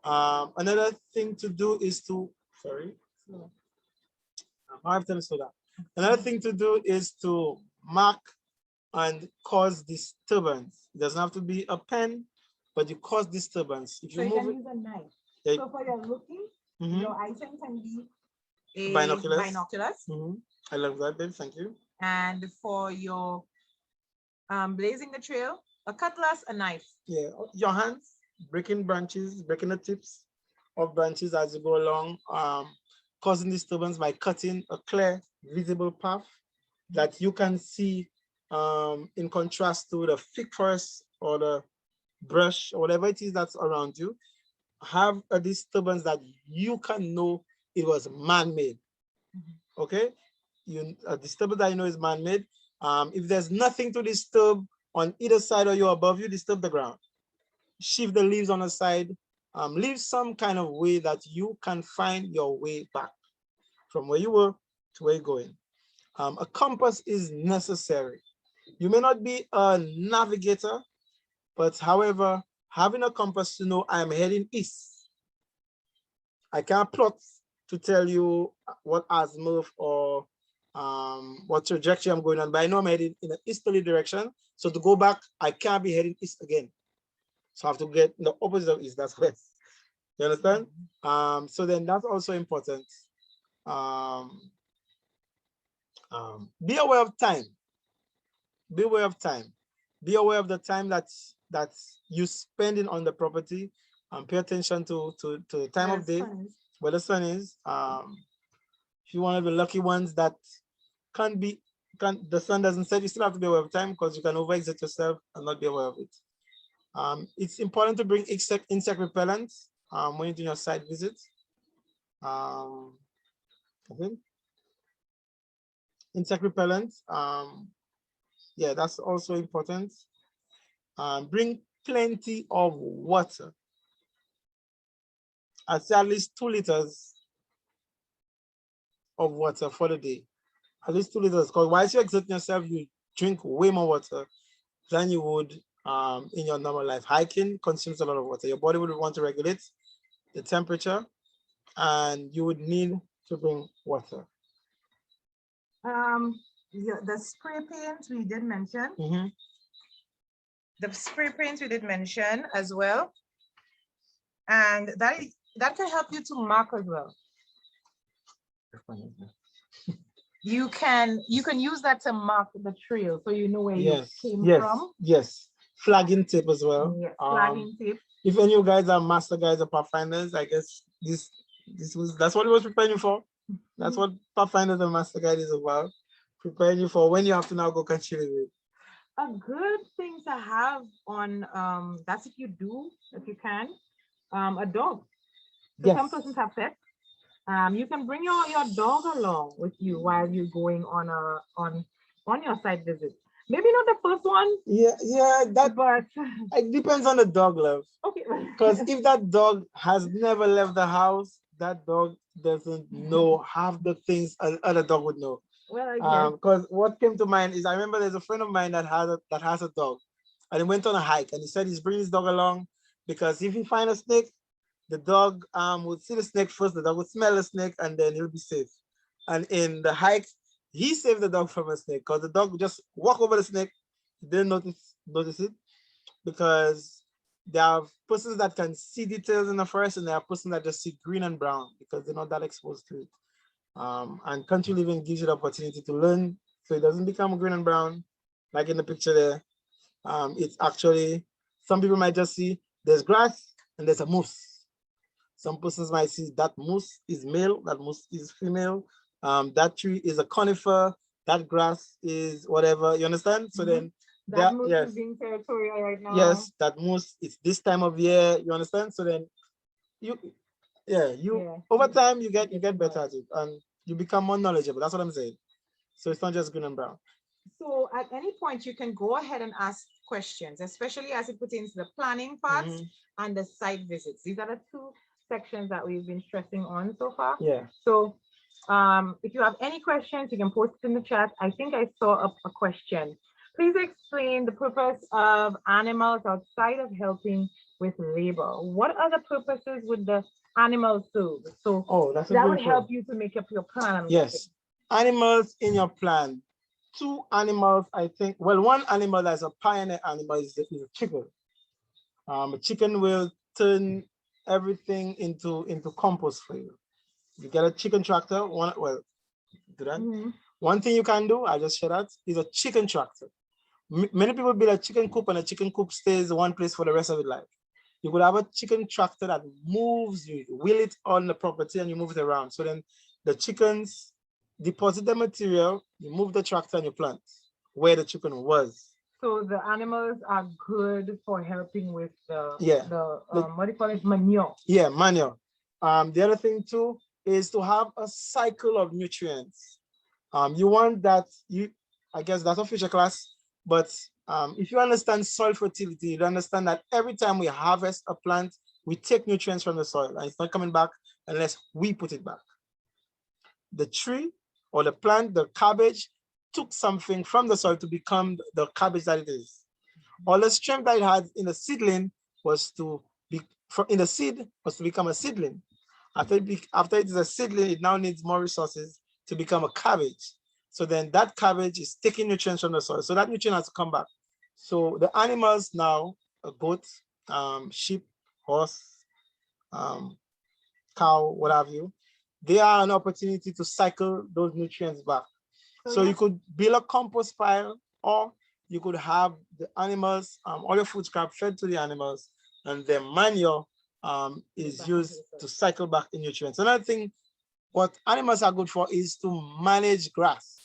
Another thing to do is to, I have to slow down. Another thing to do is to mark and cause disturbance. It doesn't have to be a pen, but you cause disturbance. If you so move you can use a knife. Yeah. So for your looking, your item can be a Binoculars. binoculars. I love that, babe. Thank you. And for your blazing the trail, a cutlass, a knife. Yeah, your hands, breaking branches, breaking the tips of branches as you go along, causing disturbance by cutting a clear, visible path that you can see in contrast to the thick forest or the brush or whatever it is that's around you. Have a disturbance that you can know it was man-made. Okay, a disturbance that you know is man-made. If there's nothing to disturb on either side or you're above you, disturb the ground. Shift the leaves on the side. Leave some kind of way that you can find your way back from where you were to where you're going. A compass is necessary. You may not be a navigator, but however, having a compass to know I'm heading east. I can't plot to tell you what azimuth or what trajectory I'm going on, but I know I'm heading in an easterly direction. So to go back, I can't be heading east again. So I have to get the opposite of east, that's west. You understand? So then that's also important. Be aware of time. Be aware of time. Be aware of the time that's you spending on the property. Pay attention to the time of day, where the sun is. If you want to be lucky ones that the sun doesn't set, you still have to be aware of time because you can overexert yourself and not be aware of it. It's important to bring insect repellent when you're doing your site visit. Okay. Insect repellent. Yeah, that's also important. Bring plenty of water. I'd say at least 2 liters of water for the day. At least 2 liters, because whilst you're exerting yourself, you drink way more water than you would in your normal life. Hiking consumes a lot of water. Your body would want to regulate the temperature, and you would need to bring water. The spray paint we did mention. The spray paint we did mention as well, and that can help you to mark as well. You can use that to mark the trail so you know where you came from. Yes, flagging tape as well. Yes, flagging tape. If any of you guys are master guides or pathfinders, I guess that's what it was preparing you for. That's what Pathfinders and Master Guide is about. Preparing you for when you have to now go country living. A good thing to have on that's if you can, a dog. So some persons have pets. You can bring your dog along with you while you're going on your site visit. Maybe not the first one. Yeah, but it depends on the dog, love. Okay. Because if that dog has never left the house, that dog doesn't know half the things other dog would know. Well, because what came to mind is I remember there's a friend of mine that has a dog, and he went on a hike, and he said he's bringing his dog along because if he find a snake, the dog would see the snake first, the dog would smell the snake, and then he'll be safe. And in the hike, he saved the dog from a snake because the dog would just walk over the snake. He didn't notice it because there are persons that can see details in the forest, and there are persons that just see green and brown because they're not that exposed to it. And country living gives you the opportunity to learn so it doesn't become green and brown like in the picture there. It's actually, some people might just see there's grass and there's a moose. Some persons might see that moose is male, that moose is female, that tree is a conifer, that grass is whatever, you understand? So then that moose is being territorial right now. Yes, that moose, it's this time of year, you understand? So then over time you get better at it and you become more knowledgeable. That's what I'm saying. So it's not just green and brown. So at any point you can go ahead and ask questions, especially as it pertains to the planning parts and the site visits. These are the 2 sections that we've been stressing on so far. Yeah. So if you have any questions, you can post it in the chat. I think I saw a question. Please explain the purpose of animals outside of helping with labor. What other purposes would the animals serve? So that would help you to make up your plan. Yes, animals in your plan. 2 animals, I think. Well, one animal that's a pioneer animal is a chicken. A chicken will turn everything into compost for you. You get a chicken tractor. One thing you can do, I just share that, is a chicken tractor. Many people build a chicken coop and a chicken coop stays one place for the rest of its life. You could have a chicken tractor that moves, you wheel it on the property and you move it around. So then the chickens deposit the material, you move the tractor and you plant where the chicken was. So the animals are good for helping with what do you call it, manure? Yeah, manure. The other thing too is to have a cycle of nutrients. You want that, I guess that's a future class, but if you understand soil fertility, you understand that every time we harvest a plant, we take nutrients from the soil and it's not coming back unless we put it back. The tree or the plant, the cabbage, took something from the soil to become the cabbage that it is. All the strength that it had in the seedling was to be in the seed was to become a seedling. After it is a seedling, it now needs more resources to become a cabbage. So then that cabbage is taking nutrients from the soil. So that nutrient has to come back. So the animals now, a goat, sheep, horse, cow, what have you, they are an opportunity to cycle those nutrients back. So you could build a compost pile, or you could have the animals, all your food scrap fed to the animals, and their manure is used to cycle back in nutrients. Another thing, what animals are good for is to manage grass.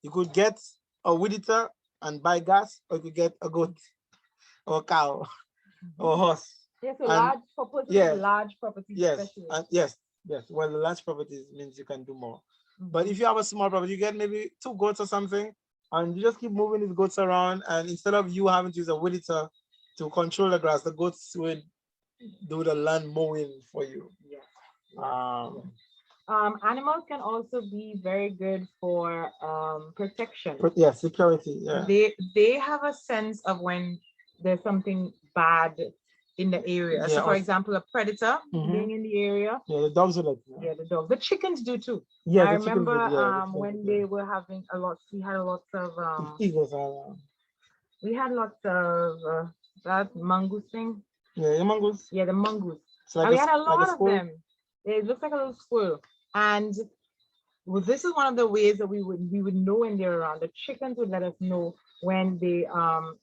You could get a weed eater and buy grass, or you could get a goat or a cow or a horse. Yes, so large property. Yes, yes. Well, the large properties means you can do more. But if you have a small property, you get maybe 2 goats or something, and you just keep moving these goats around, and instead of you having to use a weed eater to control the grass, the goats will do the land mowing for you. Yeah. Animals can also be very good for protection. Yeah, security. Yeah. They have a sense of when there's something bad in the area. Yeah, so for example, a predator being in the area. Yeah, the dogs are like yeah, the dogs. The chickens do too. Yeah, I the chickens do, remember when they were having we had lots of eagles are around. We had lots of that mongoose thing. Yeah, the mongoose. Yeah, the mongoose. Like and we had a lot like of them. It looks like a little squirrel. And this is one of the ways that we would know when they're around. The chickens would let us know when they are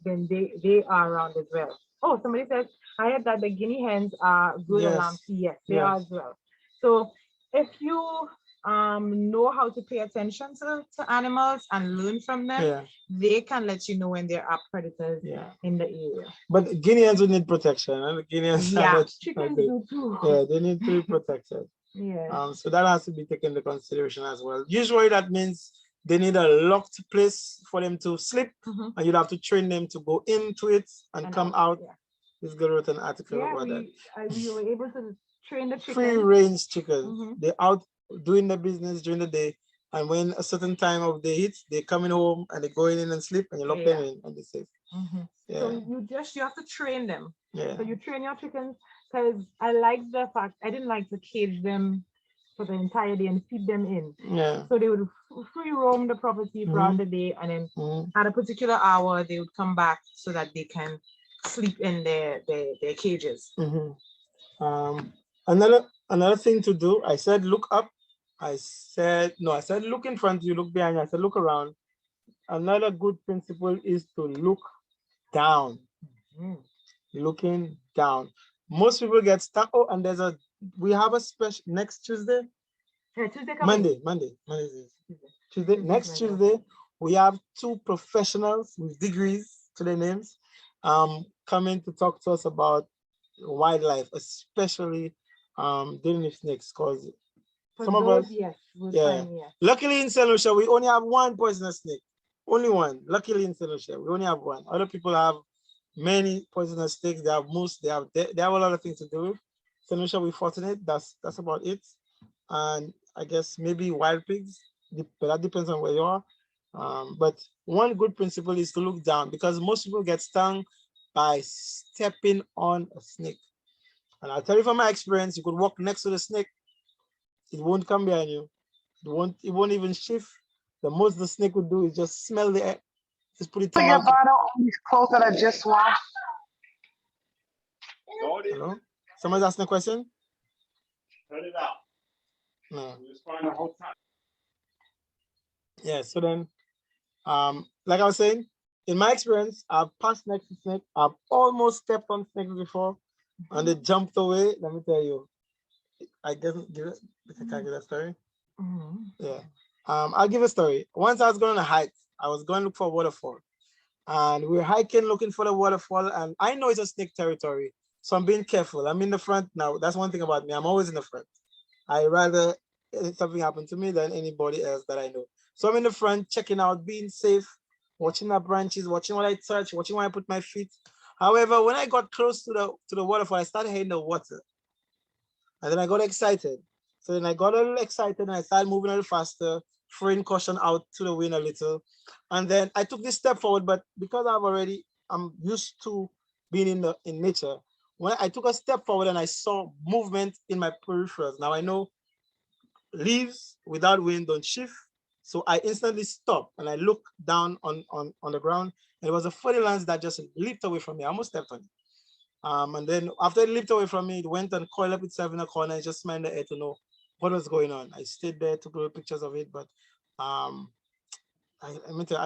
around as well. Oh, somebody says I heard that the guinea hens are good alarm. Yes, they are as well. So if you know how to pay attention to animals and learn from them, they can let you know when there are predators in the area. But guinea hens would need protection, and the guinea hens chickens do too. Yeah, they need to be protected. Yeah. So that has to be taken into consideration as well. Usually that means they need a locked place for them to sleep, and you'd have to train them to go into it and come out. This girl wrote an article about that. We were able to train the chickens. Free range chickens. They're out doing the business during the day, and when a certain time of day hits, they're coming home and they're going in and sleep, and you lock them in and they're safe. So you have to train them. Yeah. So you train your chickens, because I like the fact I didn't like to cage them for the entire day and feed them in. Yeah. So they would free roam the property throughout the day, and then at a particular hour they would come back so that they can sleep in their cages. Another thing to do, I said look up. I said look in front of you, look behind you. I said look around. Another good principle is to look down. Looking down. Most people get stuck. Oh, and we have a special next Tuesday. Yeah, Tuesday coming. Monday. Tuesday. Next Tuesday, we have 2 professionals with degrees to their names coming to talk to us about wildlife, especially dealing with snakes, because some of us, luckily in St. Lucia, we only have 1 poisonous snake. Only 1. Luckily in St. Lucia, we only have 1. Other people have many poisonous snakes. They have moose. They have a lot of things to do with. St. Lucia, we're fortunate. That's about it. And I guess maybe wild pigs, but that depends on where you are. But one good principle is to look down, because most people get stung by stepping on a snake. And I'll tell you from my experience, you could walk next to the snake, it won't come behind you. It won't even shift. The most the snake would do is just smell the air. Just put it Put your bottle on these clothes that I just washed. Hello? Someone's asking a question? Turn it out. No. Just find the whole time. Yeah, so then, like I was saying, in my experience, I've passed next to snake. I've almost stepped on snakes before, and they jumped away. Let me tell you, I guess I can't give that story. Yeah. I'll give a story. Once I was going on a hike. I was going to look for a waterfall, and we were hiking looking for the waterfall, and I know it's a snake territory, so I'm being careful. I'm in the front now. That's one thing about me. I'm always in the front. I rather something happen to me than anybody else that I know. So I'm in the front, checking out, being safe, watching the branches, watching what I touch, watching where I put my feet. However, when I got close to the waterfall, I started hitting the water, and then I got excited. So then I got a little excited and I started moving a little faster, throwing caution out to the wind a little. And then I took this step forward, but because I'm used to being in nature. When I took a step forward and I saw movement in my peripherals. Now I know leaves without wind don't shift. So I instantly stopped and I looked down on the ground. And it was a funny lance that just leaped away from me. I almost stepped on it. And then after it leaped away from me, it went and coiled up itself in a corner and just smiled the air to know what was going on. I stayed there, took little pictures of it, but I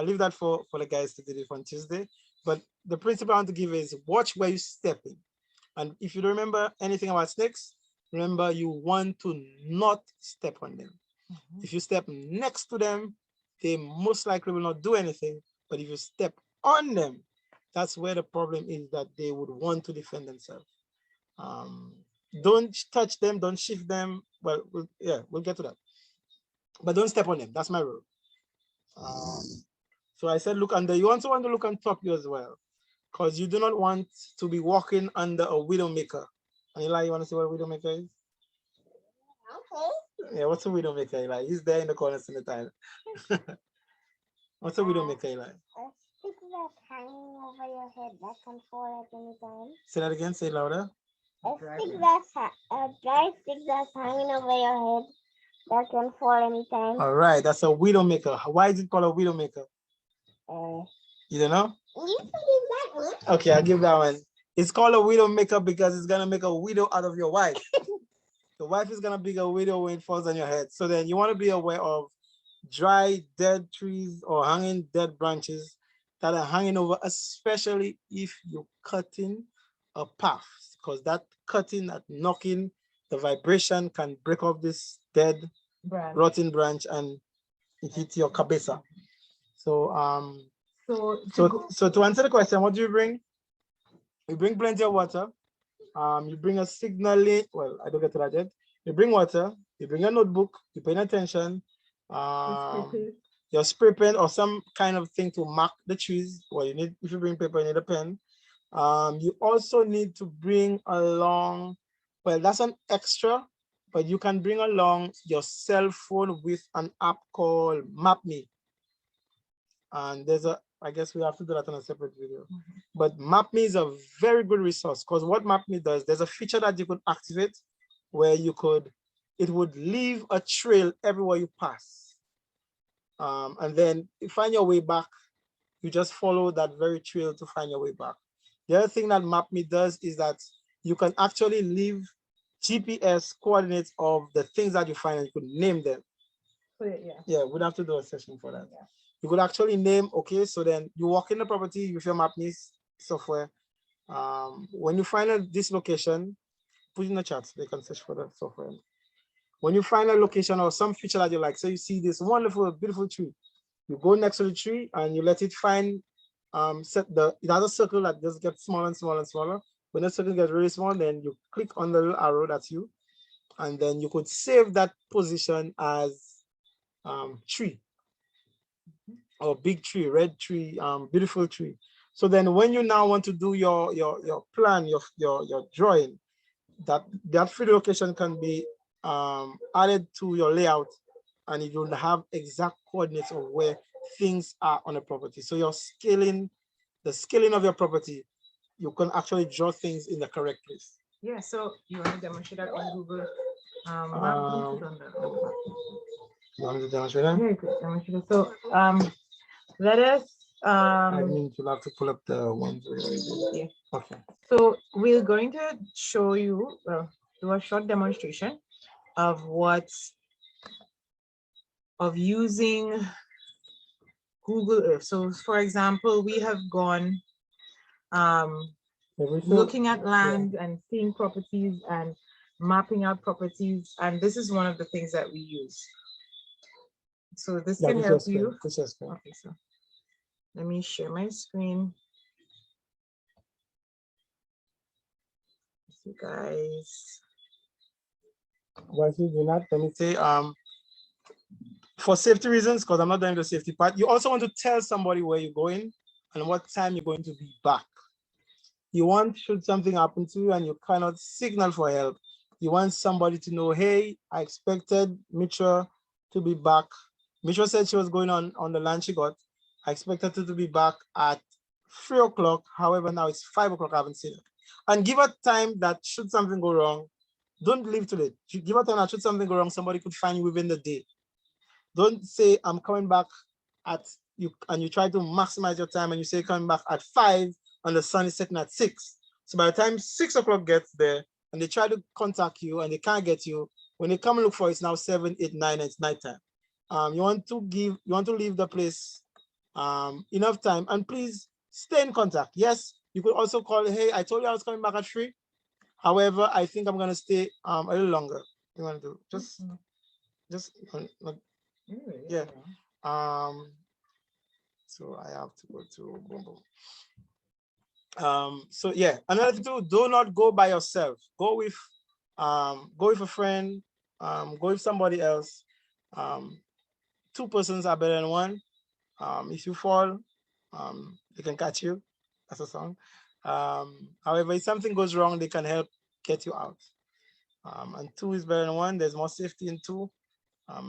leave that for the guys to do it on Tuesday. But the principle I want to give is watch where you step in. And if you don't remember anything about snakes, remember you want to not step on them. If you step next to them, they most likely will not do anything. But if you step on them, that's where the problem is, that they would want to defend themselves. Don't touch them, don't shift them. Well, we'll get to that. But don't step on them. That's my rule. So I said, look under. You also want to look on top you as well, because you do not want to be walking under a widowmaker. Eli, you want to see what a widowmaker is? Okay. Yeah, what's a widowmaker, Eli? He's there in the corner in the time. What's a widowmaker, Eli? A stick that's hanging over your head that can fall at any time. Say that again. Say it louder. A dry stick that's hanging over your head that can fall anytime. All right, that's a widowmaker. Why is it called a widowmaker? You don't know? You can give that one. Okay, I'll give that one. It's called a widowmaker because it's gonna make a widow out of your wife. The wife is gonna be a widow when it falls on your head. So then you want to be aware of dry, dead trees or hanging dead branches that are hanging over, especially if you're cutting a path, because that cutting, that knocking, the vibration can break off this dead, rotten branch and it hits your cabeza. So to answer the question, what do you bring? You bring plenty of water. You bring a signaling. Well, I don't get to that yet. You bring water. You bring a notebook. You pay attention. Your spray pen or some kind of thing to mark the trees. Well, you need, if you bring paper, you need a pen. You also need to bring along. Well, that's an extra, but you can bring along your cell phone with an app called MapMe. And I guess we have to do that on a separate video. But MapMe is a very good resource, because what MapMe does, there's a feature that you could activate where it would leave a trail everywhere you pass. And then you find your way back, you just follow that very trail to find your way back. The other thing that MapMe does is that you can actually leave GPS coordinates of the things that you find and you could name them. Yeah, we'd have to do a session for that. Yeah. You could actually name, okay, so then you walk in the property with your MapMe software. When you find this location, put in the chat, they can search for the software. When you find a location or some feature that you like, so you see this wonderful, beautiful tree, you go next to the tree and you let it find, it has a circle that just gets smaller and smaller and smaller. When the circle gets really small, then you click on the little arrow, that's you. And then you could save that position as tree. Or big tree, red tree, beautiful tree. So then when you now want to do your plan, your drawing, that free location can be added to your layout, and you will have exact coordinates of where things are on a property. So the scaling of your property, you can actually draw things in the correct place. Yeah, so you want to demonstrate that on Google? You want to demonstrate that? Yeah, demonstrate. So let us I mean, you'll have to pull up the ones. Yeah. Okay. So we're going to show you, do a short demonstration of using Google Earth. So for example, we have gone looking at land and seeing properties and mapping out properties, and this is one of the things that we use. So this can help you. Okay, so let me share my screen. You guys. Once you do that, let me say, for safety reasons, because I'm not doing the safety part, you also want to tell somebody where you're going and what time you're going to be back. You want, should something happen to you and you cannot signal for help, You want somebody to know, hey, I expected Mitra to be back. Mitra said she was going on the land she got. I expected her to be back at 3 o'clock. However, now it's 5 o'clock. I haven't seen her. And give her time that should something go wrong, don't leave too late. Give her time that should something go wrong, somebody could find you within the day. Don't say I'm coming back at you, and you try to maximize your time and you say coming back at 5 and the sun is setting at 6. So by the time 6 o'clock gets there and they try to contact you and they can't get you, when they come and look for it, it's now 7, 8, 9, and it's nighttime. You want to leave the place enough time, and please stay in contact. Yes, you could also call, hey, I told you I was coming back at 3. However, I think I'm gonna stay a little longer. You want to do just yeah. So I have to go to boom boom. So yeah, another thing too, do not go by yourself. Go with a friend, go with somebody else. 2 persons are better than 1. If you fall, they can catch you. That's a song. However, if something goes wrong, they can help get you out. And 2 is better than 1. There's more safety in 2.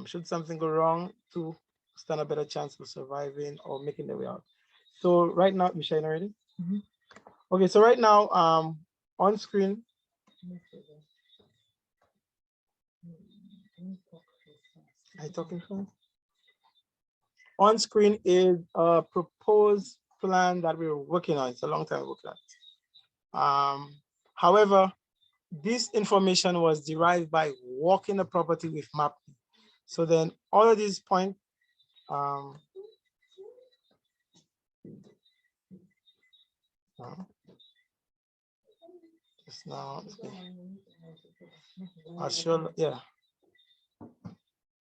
Should something go wrong, 2 stand a better chance of surviving or making their way out. So right now, you sharing already? Okay, so right now, on screen. Are you talking fast? On screen is a proposed plan that we're working on. It's a long time working on. However, this information was derived by walking the property with mapping. So then all of these points, just now, I'll show, yeah.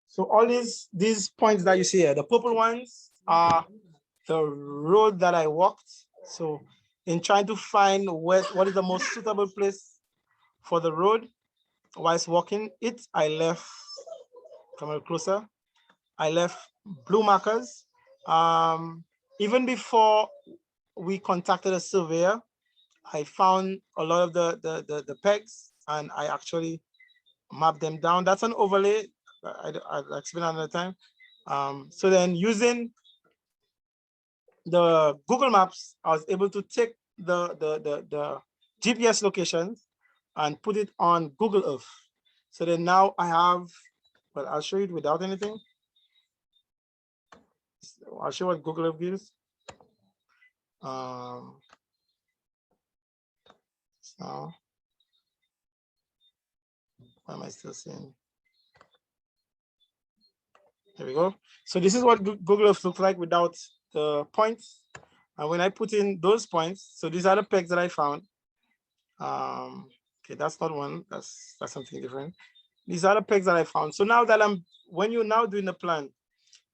So all these points that you see here, the purple ones are the road that I walked. So in trying to find what is the most suitable place for the road whilst walking it, I left, come a little closer, I left blue markers. Even before we contacted a surveyor, I found a lot of the pegs and I actually mapped them down. That's an overlay. I'll explain another time. So then using the Google Maps, I was able to take the GPS locations and put it on Google Earth. So then now I have, well, I'll show you without anything. I'll show what Google Earth gives. So why am I still seeing? There we go. So this is what Google Earth looks like without the points. And when I put in those points, so these are the pegs that I found. Okay, that's not one, that's something different. These are the pegs that I found. So now that when you're now doing the plan,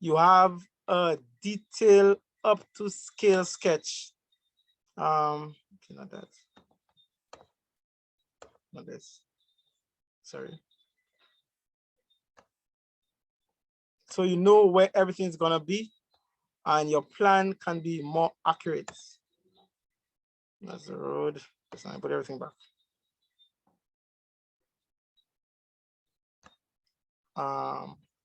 you have a detailed up to scale sketch. Okay, not that. Not this. Sorry. So you know where everything's gonna be and your plan can be more accurate. That's the road. Let's put everything back.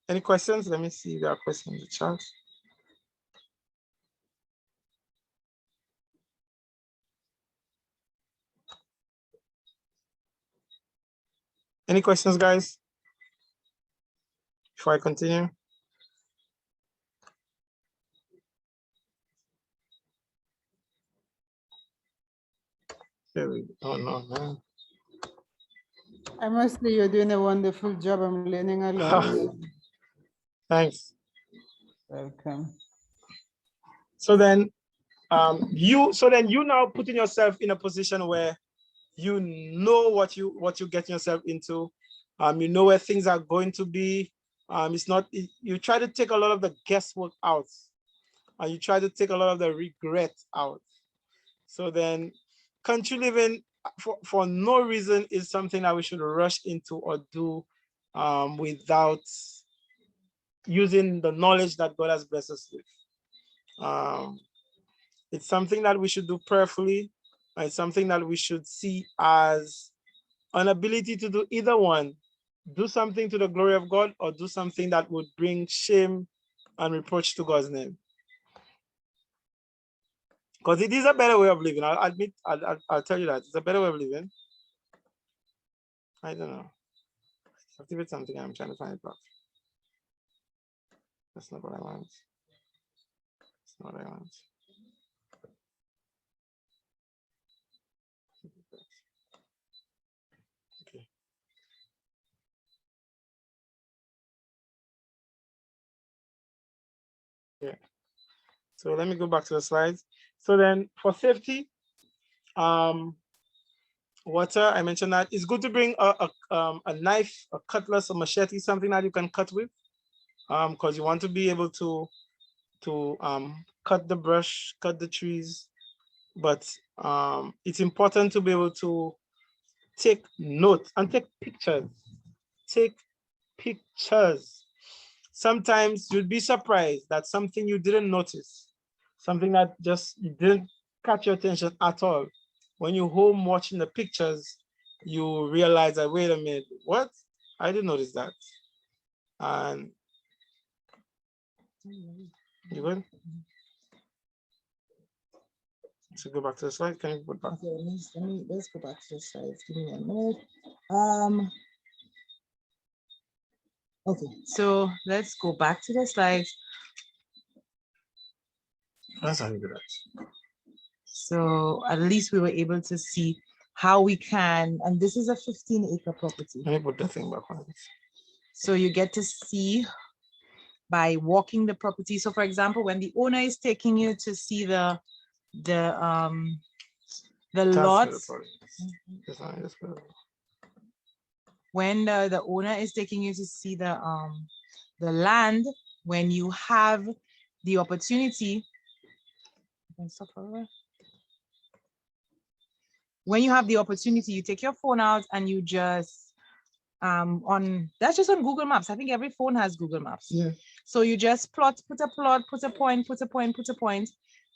Any questions? Let me see if there are questions in the chat. Any questions, guys? Before I continue. There we go. Oh, no, man. I must say you're doing a wonderful job. I'm learning a lot. Thanks. Welcome. So then you now putting yourself in a position where you know what you're getting yourself into. You know where things are going to be. It's not, you try to take a lot of the guesswork out, and you try to take a lot of the regret out. So then country living for no reason is something that we should rush into or do without using the knowledge that God has blessed us with. It's something that we should do prayerfully. It's something that we should see as an ability to do either one, do something to the glory of God or do something that would bring shame and reproach to God's name. Because it is a better way of living. I'll admit, I'll tell you that. It's a better way of living. I don't know. Activate something. I'm trying to find it. That's not what I want. That's not what I want. Okay. Yeah. So let me go back to the slides. So then for safety, water, I mentioned that it's good to bring a knife, a cutlass, a machete, something that you can cut with, because you want to be able to cut the brush, cut the trees. But it's important to be able to take notes and take pictures. Take pictures. Sometimes you'd be surprised that something you didn't notice, something that just didn't catch your attention at all. When you're home watching the pictures, you realize that, wait a minute, what? I didn't notice that. And you good? So go back to the slide. Can you put back? Okay, let's go back to the slides. Give me a minute. Okay, so let's go back to the slides. That's how you do that. So at least we were able to see how we can, and this is a 15-acre property. Let me put the thing back on. So you get to see by walking the property. So for example, when the owner is taking you to see the lots, when the owner is taking you to see the land, when you have the opportunity, when you have the opportunity, you take your phone out and you just that's just on Google Maps. I think every phone has Google Maps. Yeah. So you just put a plot, put a point, put a point, put a point,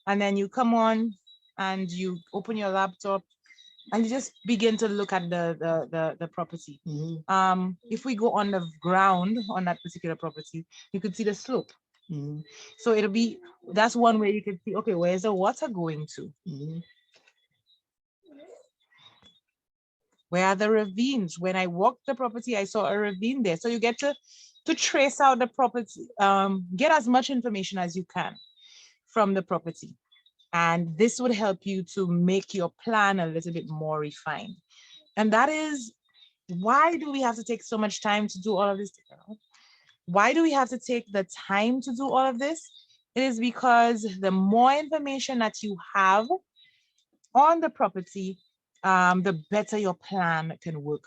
and then you come on and you open your laptop and you just begin to look at the property. Mm-hmm. If we go on the ground on that particular property, you could see the slope. Mm-hmm. So that's one way you can see, okay, where's the water going to? Mm-hmm. Where are the ravines? When I walked the property, I saw a ravine there. So you get to trace out the property, get as much information as you can from the property. And this would help you to make your plan a little bit more refined. And that is, why do we have to take so much time to do all of this? Why do we have to take the time to do all of this? It is because the more information that you have on the property, the better your plan can work.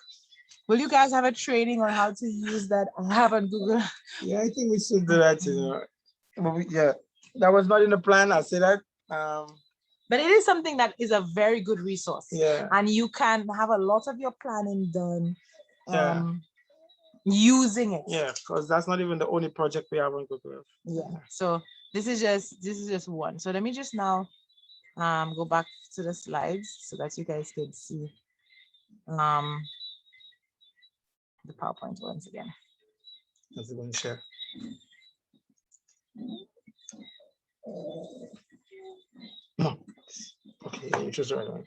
Will you guys have a training on how to use that app on Google? Yeah, I think we should do that. Yeah, that was not in the plan. I say that. But it is something that is a very good resource. Yeah. And you can have a lot of your planning done Yeah. using it. Yeah, because that's not even the only project we have on Google. Yeah. So this is just one. So let me just now go back to the slides so that you guys can see the PowerPoint once again. That's going to share. No. Okay, you choose the right one.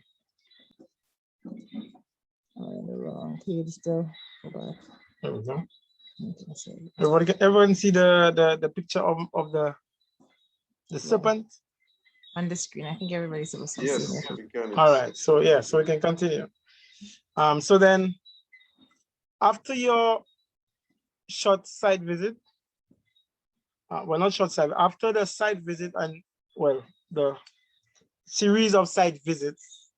I'm on the wrong page still. Go back. There we go. Okay, Everyone see the picture of the serpent on the screen? I think everybody's supposed to Yes, see it. we can. All right, so yeah, so we can continue. So then after your short site visit, well, not short site, after the site visit and, well, the series of site visits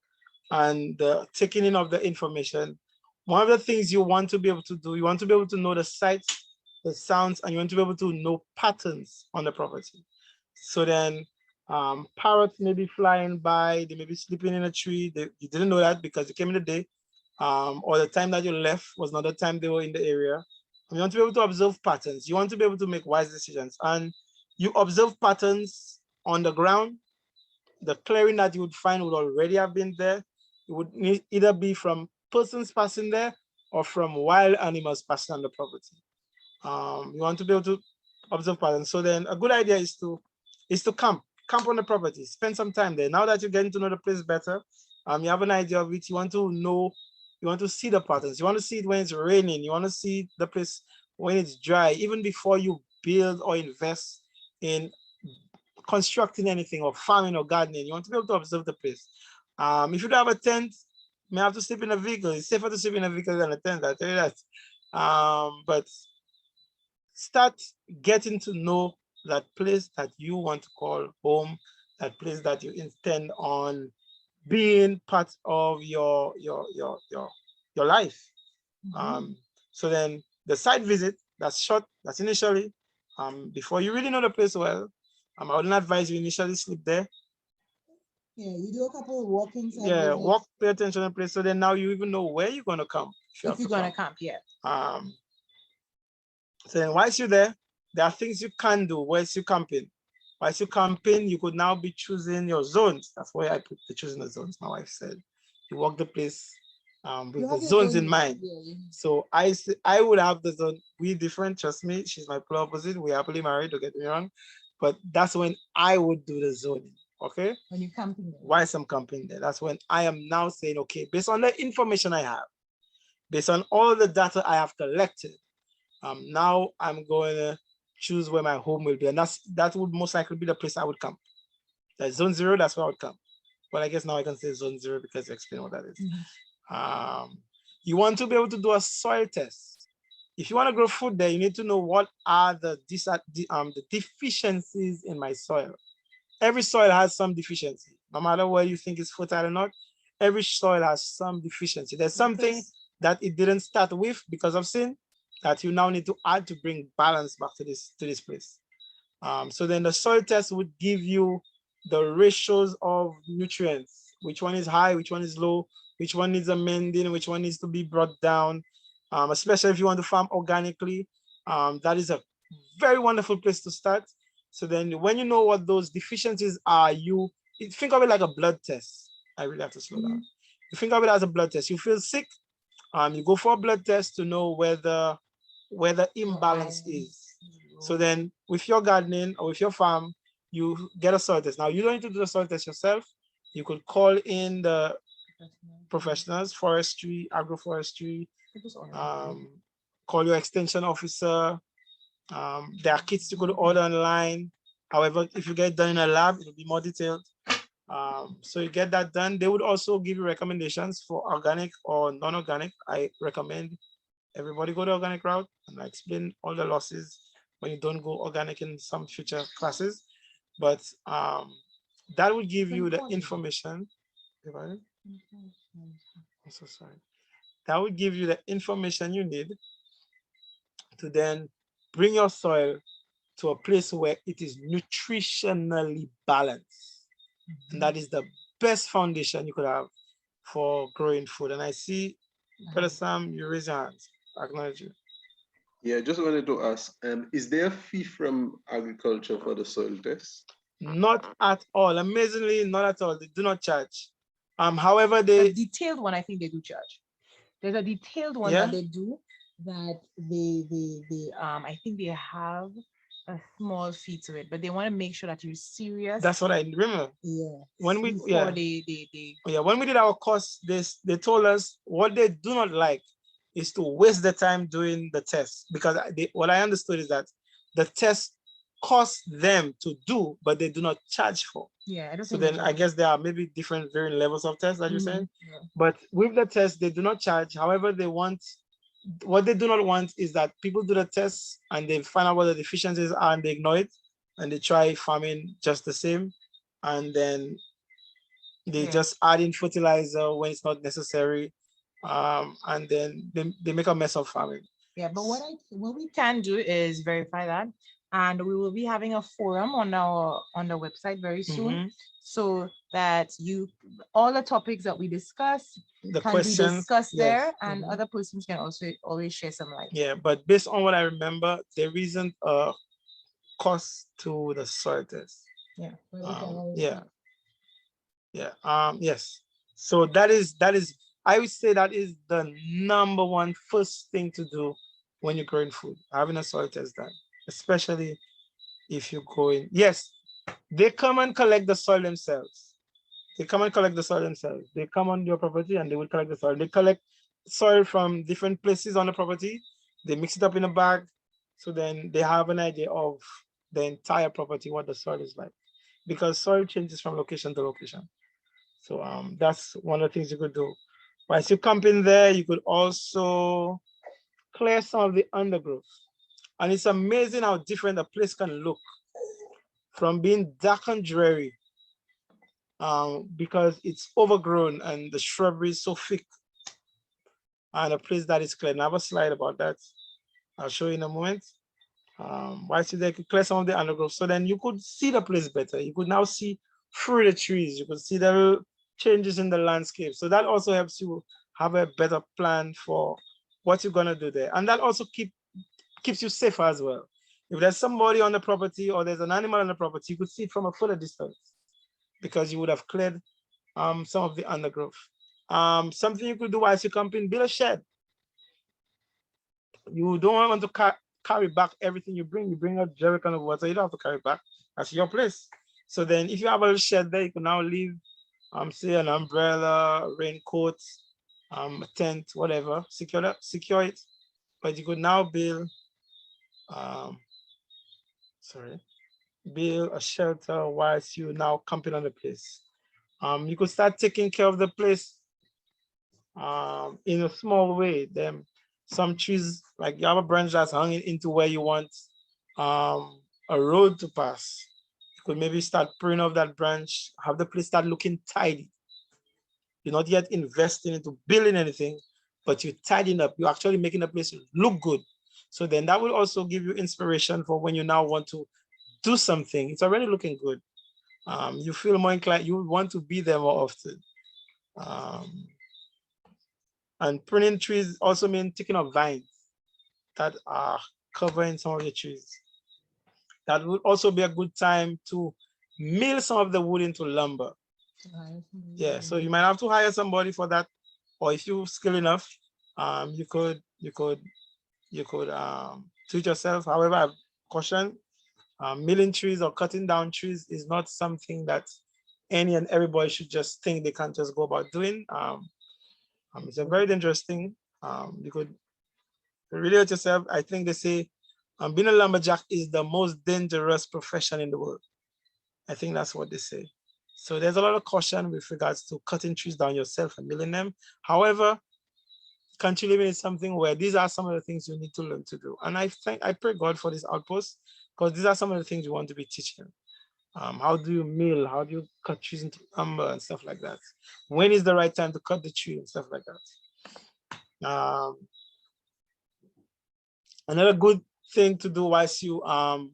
and the taking in of the information, one of the things you want to be able to do, you want to be able to know the sights, the sounds, and you want to be able to know patterns on the property. So then parrots may be flying by, they may be sleeping in a tree. You didn't know that because you came in the day, or the time that you left was not the time they were in the area. And you want to be able to observe patterns. You want to be able to make wise decisions. And you observe patterns on the ground. The clearing that you would find would already have been there. It would either be from persons passing there or from wild animals passing on the property. You want to be able to observe patterns. So then a good idea is to camp on the property, spend some time there. Now that you're getting to know the place better, you have an idea of it, you want to know, you want to see the patterns, you want to see it when it's raining, you want to see the place when it's dry, even before you build or invest in constructing anything or farming or gardening. You want to be able to observe the place. If you don't have a tent, you may have to sleep in a vehicle. It's safer to sleep in a vehicle than a tent, I tell you that. But start getting to know that place that you want to call home, that place that you intend on being part of your life. So then the site visit, that's short, that's initially, before you really know the place well, I wouldn't advise you initially sleep there. Yeah, you do a couple of walking. Yeah, walk, pay attention to the place. So then now you even know where you're gonna camp. If you're gonna camp, yeah. So then whilst you're there, there are things you can do whilst you're camping. Whilst you're camping, you could now be choosing your zones. That's why I put the choosing the zones. My wife said, you walk the place with the zones in mind. Yeah. So I would have the zone. We different, trust me. She's my polar opposite. We're happily married, don't get me wrong. But that's when I would do the zoning. Okay. When you're camping there. Whilst I'm camping there, that's when I am now saying, okay, based on the information I have, based on all the data I have collected, now I'm going to choose where my home will be, and that would most likely be the place I would camp. That's zone 0. That's where I would camp. But I guess now I can say zone 0 because I explain what that is. You want to be able to do a soil test. If you want to grow food there, you need to know what are the deficiencies in my soil. Every soil has some deficiency. No matter where you think it's fertile or not, every soil has some deficiency. There's something that it didn't start with because of sin that you now need to add to bring balance back to this place. So then the soil test would give you the ratios of nutrients, which one is high, which one is low, which one needs amending, which one needs to be brought down, especially if you want to farm organically. That is a very wonderful place to start. So then when you know what those deficiencies are, you think of it like a blood test. I really have to slow down. You think of it as a blood test. You feel sick, you go for a blood test to know where the imbalance is. So then with your gardening or with your farm, you get a soil test. Now you don't need to do the soil test yourself. You could call in the professionals, forestry, agroforestry, call your extension officer. There are kits you could order online. However, if you get it done in a lab, it'll be more detailed. So you get that done. They would also give you recommendations for organic or non-organic. I recommend everybody go the organic route, and I explain all the losses when you don't go organic in some future classes. But that would give you the information. I'm so sorry. That would give you the information you need to then bring your soil to a place where it is nutritionally balanced. And that is the best foundation you could have for growing food. And I see, Brother Sam, you raise your hands. I acknowledge you. Yeah, just wanted to ask, is there a fee from agriculture for the soil test? Not at all. Amazingly, not at all. They do not charge. However, the detailed one, I think they do charge. There's a detailed one that they do that they I think they have a small fee to it, but they want to make sure that you're serious. That's what I remember. Yeah. When we when we did our course, they told us what they do not like is to waste the time doing the test, because what I understood is that the test costs them to do, but they do not charge for. Yeah, I don't so think then I guess there are maybe different varying levels of tests that you're saying. But with the test, they do not charge. However, what they do not want is that people do the tests and they find out what the deficiencies are and they ignore it and they try farming just the same, and then they just add in fertilizer when it's not necessary, and then they make a mess of farming. Yeah, but what we can do is verify that, and we will be having a forum on the website very soon, so that all the topics that we discuss can be discussed there, and other persons can also always share some light. Yeah, but based on what I remember, there isn't a cost to the soil test. Yes. So that is I would say that is the number one first thing to do when you're growing food, having a soil test done, especially if you go in. Yes, they come and collect the soil themselves. They come and collect the soil themselves. They come on your property and they will collect the soil. They collect soil from different places on the property. They mix it up in a bag. So then they have an idea of the entire property, what the soil is like. Because soil changes from location to location. So that's one of the things you could do. Once you camp in there, you could also clear some of the undergrowth. And it's amazing how different a place can look from being dark and dreary because it's overgrown and the shrubbery is so thick. And a place that is clear. And I have a slide about that. I'll show you in a moment. Once you there, you could clear some of the undergrowth. So then you could see the place better. You could now see through the trees. You could see the changes in the landscape. So that also helps you have a better plan for what you're gonna do there. And that also keeps you safer as well. If there's somebody on the property or there's an animal on the property, you could see it from a further distance because you would have cleared some of the undergrowth. Something you could do while you're camping, build a shed. You don't want to carry back everything you bring. You bring a jerrycan of water, you don't have to carry back. That's your place. So then if you have a little shed there, you can now leave, say an umbrella, raincoat, a tent, whatever, secure it. But you could now build, build a shelter whilst you now camping on the place. You could start taking care of the place in a small way. Then some trees, like you have a branch that's hanging into where you want a road to pass. You could maybe start pruning off that branch, have the place start looking tidy. You're not yet investing into building anything, but you're tidying up. You're actually making the place look good. So then that will also give you inspiration for when you now want to do something. It's already looking good. You feel more inclined, you want to be there more often. And pruning trees also means taking up vines that are covering some of the trees. That would also be a good time to mill some of the wood into lumber. Yeah, so you might have to hire somebody for that, or if you're skilled enough, you could do it yourself. However, I caution, milling trees or cutting down trees is not something that any and everybody should just think they can just go about doing. It's a very dangerous thing. You could really hurt yourself. I think they say being a lumberjack is the most dangerous profession in the world. I think that's what they say. So there's a lot of caution with regards to cutting trees down yourself and milling them. However, country living is something where these are some of the things you need to learn to do. And I pray God for this outpost, because these are some of the things you want to be teaching. How do you mill? How do you cut trees into lumber and stuff like that? When is the right time to cut the tree and stuff like that? Another good thing to do whilst you on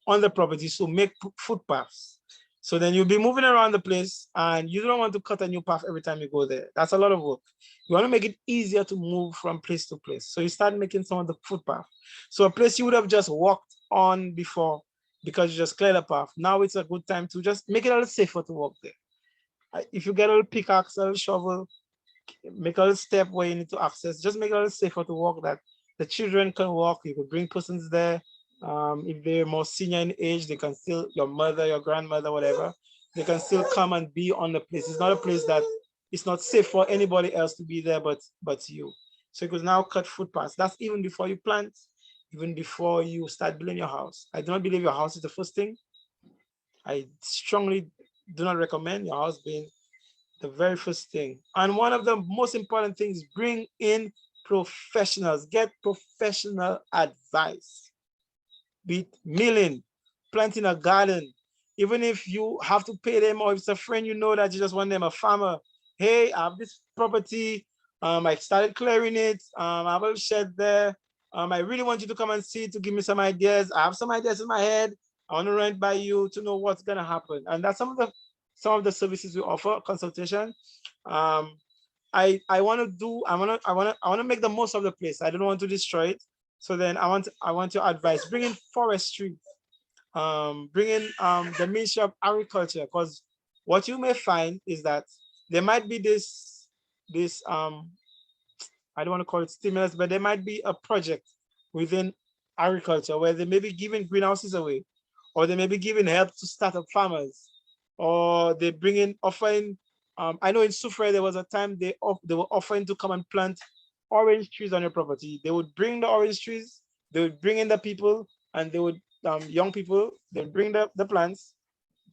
the property, so make footpaths. So then you'll be moving around the place and you don't want to cut a new path every time you go there. That's a lot of work. You want to make it easier to move from place to place. So you start making some of the footpath. So a place you would have just walked on before because you just cleared a path. Now it's a good time to just make it a little safer to walk there. If you get a little pickaxe, a little shovel, make a little step where you need to access, just make it a little safer to walk, that the children can walk. You could bring persons there. If they're more senior in age, they can still, your mother, your grandmother, whatever, they can still come and be on the place. It's not a place that it's not safe for anybody else to be there but you. So you could now cut footpaths. That's even before you plant, even before you start building your house. I do not believe your house is the first thing. I strongly do not recommend your house being the very first thing. And one of the most important things, bring in professionals, get professional advice. Be it milling, planting a garden, even if you have to pay them, or if it's a friend you know that you just want them, a farmer. Hey, I have this property. I started clearing it. I have a shed there. I really want you to come and see it to give me some ideas. I have some ideas in my head. I want to run it by you to know what's gonna happen. And that's some of the services we offer, consultation. I want to make the most of the place. I don't want to destroy it. So then I want your advice. Bring in forestry, bring in the Ministry of Agriculture, because what you may find is that there might be this this I don't want to call it stimulus, but there might be a project within agriculture where they may be giving greenhouses away, or they may be giving help to startup farmers, or they bring in offering. I know in Sufre there was a time they were offering to come and plant orange trees on your property. They would bring the orange trees, they would bring in the people, and they would young people. They would bring the plants,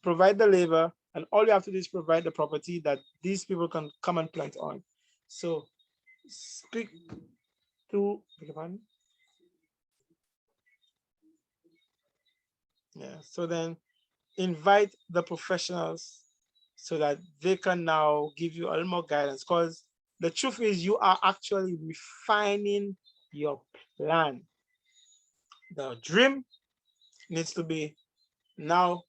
provide the labor, and all you have to do is provide the property that these people can come and plant on. So speak to, beg your pardon? Yeah, so then invite the professionals so that they can now give you a little more guidance, because the truth is you are actually refining your plan. The dream needs to be now,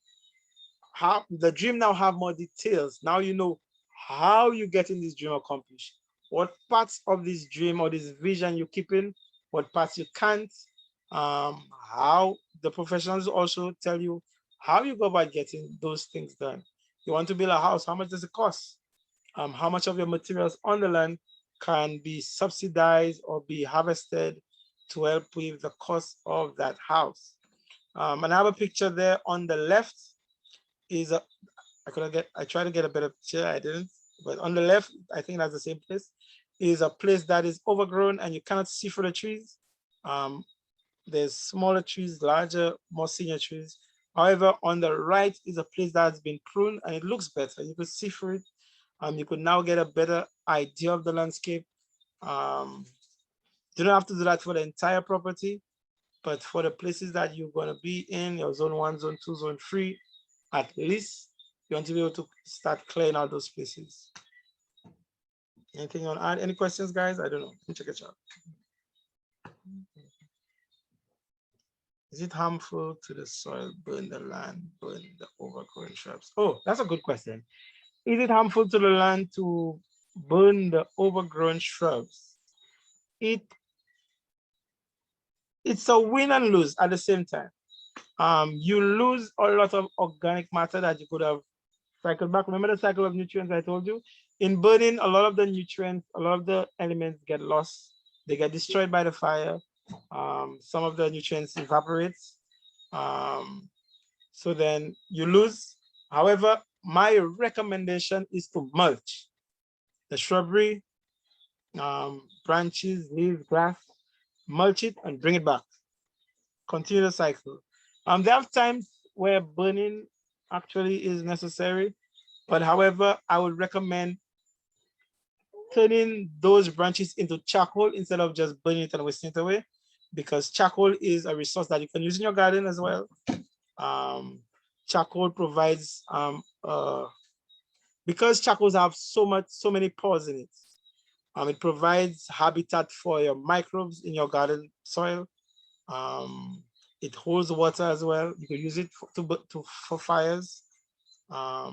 how the dream now have more details. Now you know how you getting this dream accomplished, what parts of this dream or this vision you keeping, what parts you can't, how the professionals also tell you how you go about getting those things done. You want to build a house, how much does it cost? How much of your materials on the land can be subsidized or be harvested to help with the cost of that house? And I have a picture there on the left is a, I tried to get a better picture, I didn't, but on the left, I think that's the same place, is a place that is overgrown and you cannot see through the trees. There's smaller trees, larger, more senior trees. However, on the right is a place that has been pruned and it looks better. You could see through it. You could now get a better idea of the landscape. You don't have to do that for the entire property, but for the places that you're going to be in, your zone 1, zone 2, zone 3, at least you want to be able to start clearing out those places. Anything on add? Any questions, guys? I don't know. Let me check it out. Is it harmful to the soil, burn the land, burn the overgrown shrubs? Oh, that's a good question. Is it harmful to the land to burn the overgrown shrubs? It's a win and lose at the same time. You lose a lot of organic matter that you could have cycled back. Remember the cycle of nutrients I told you? In burning, a lot of the nutrients, a lot of the elements get lost. They get destroyed by the fire. Some of the nutrients evaporate. So then you lose. However, my recommendation is to mulch the shrubbery, branches, leaves, grass, mulch it and bring it back. Continue the cycle. There are times where burning actually is necessary, but however, I would recommend turning those branches into charcoal instead of just burning it and wasting it away, because charcoal is a resource that you can use in your garden as well. Charcoal provides, because charcoals have so many pores in it, it provides habitat for your microbes in your garden soil. It holds water as well. You can use it for fires.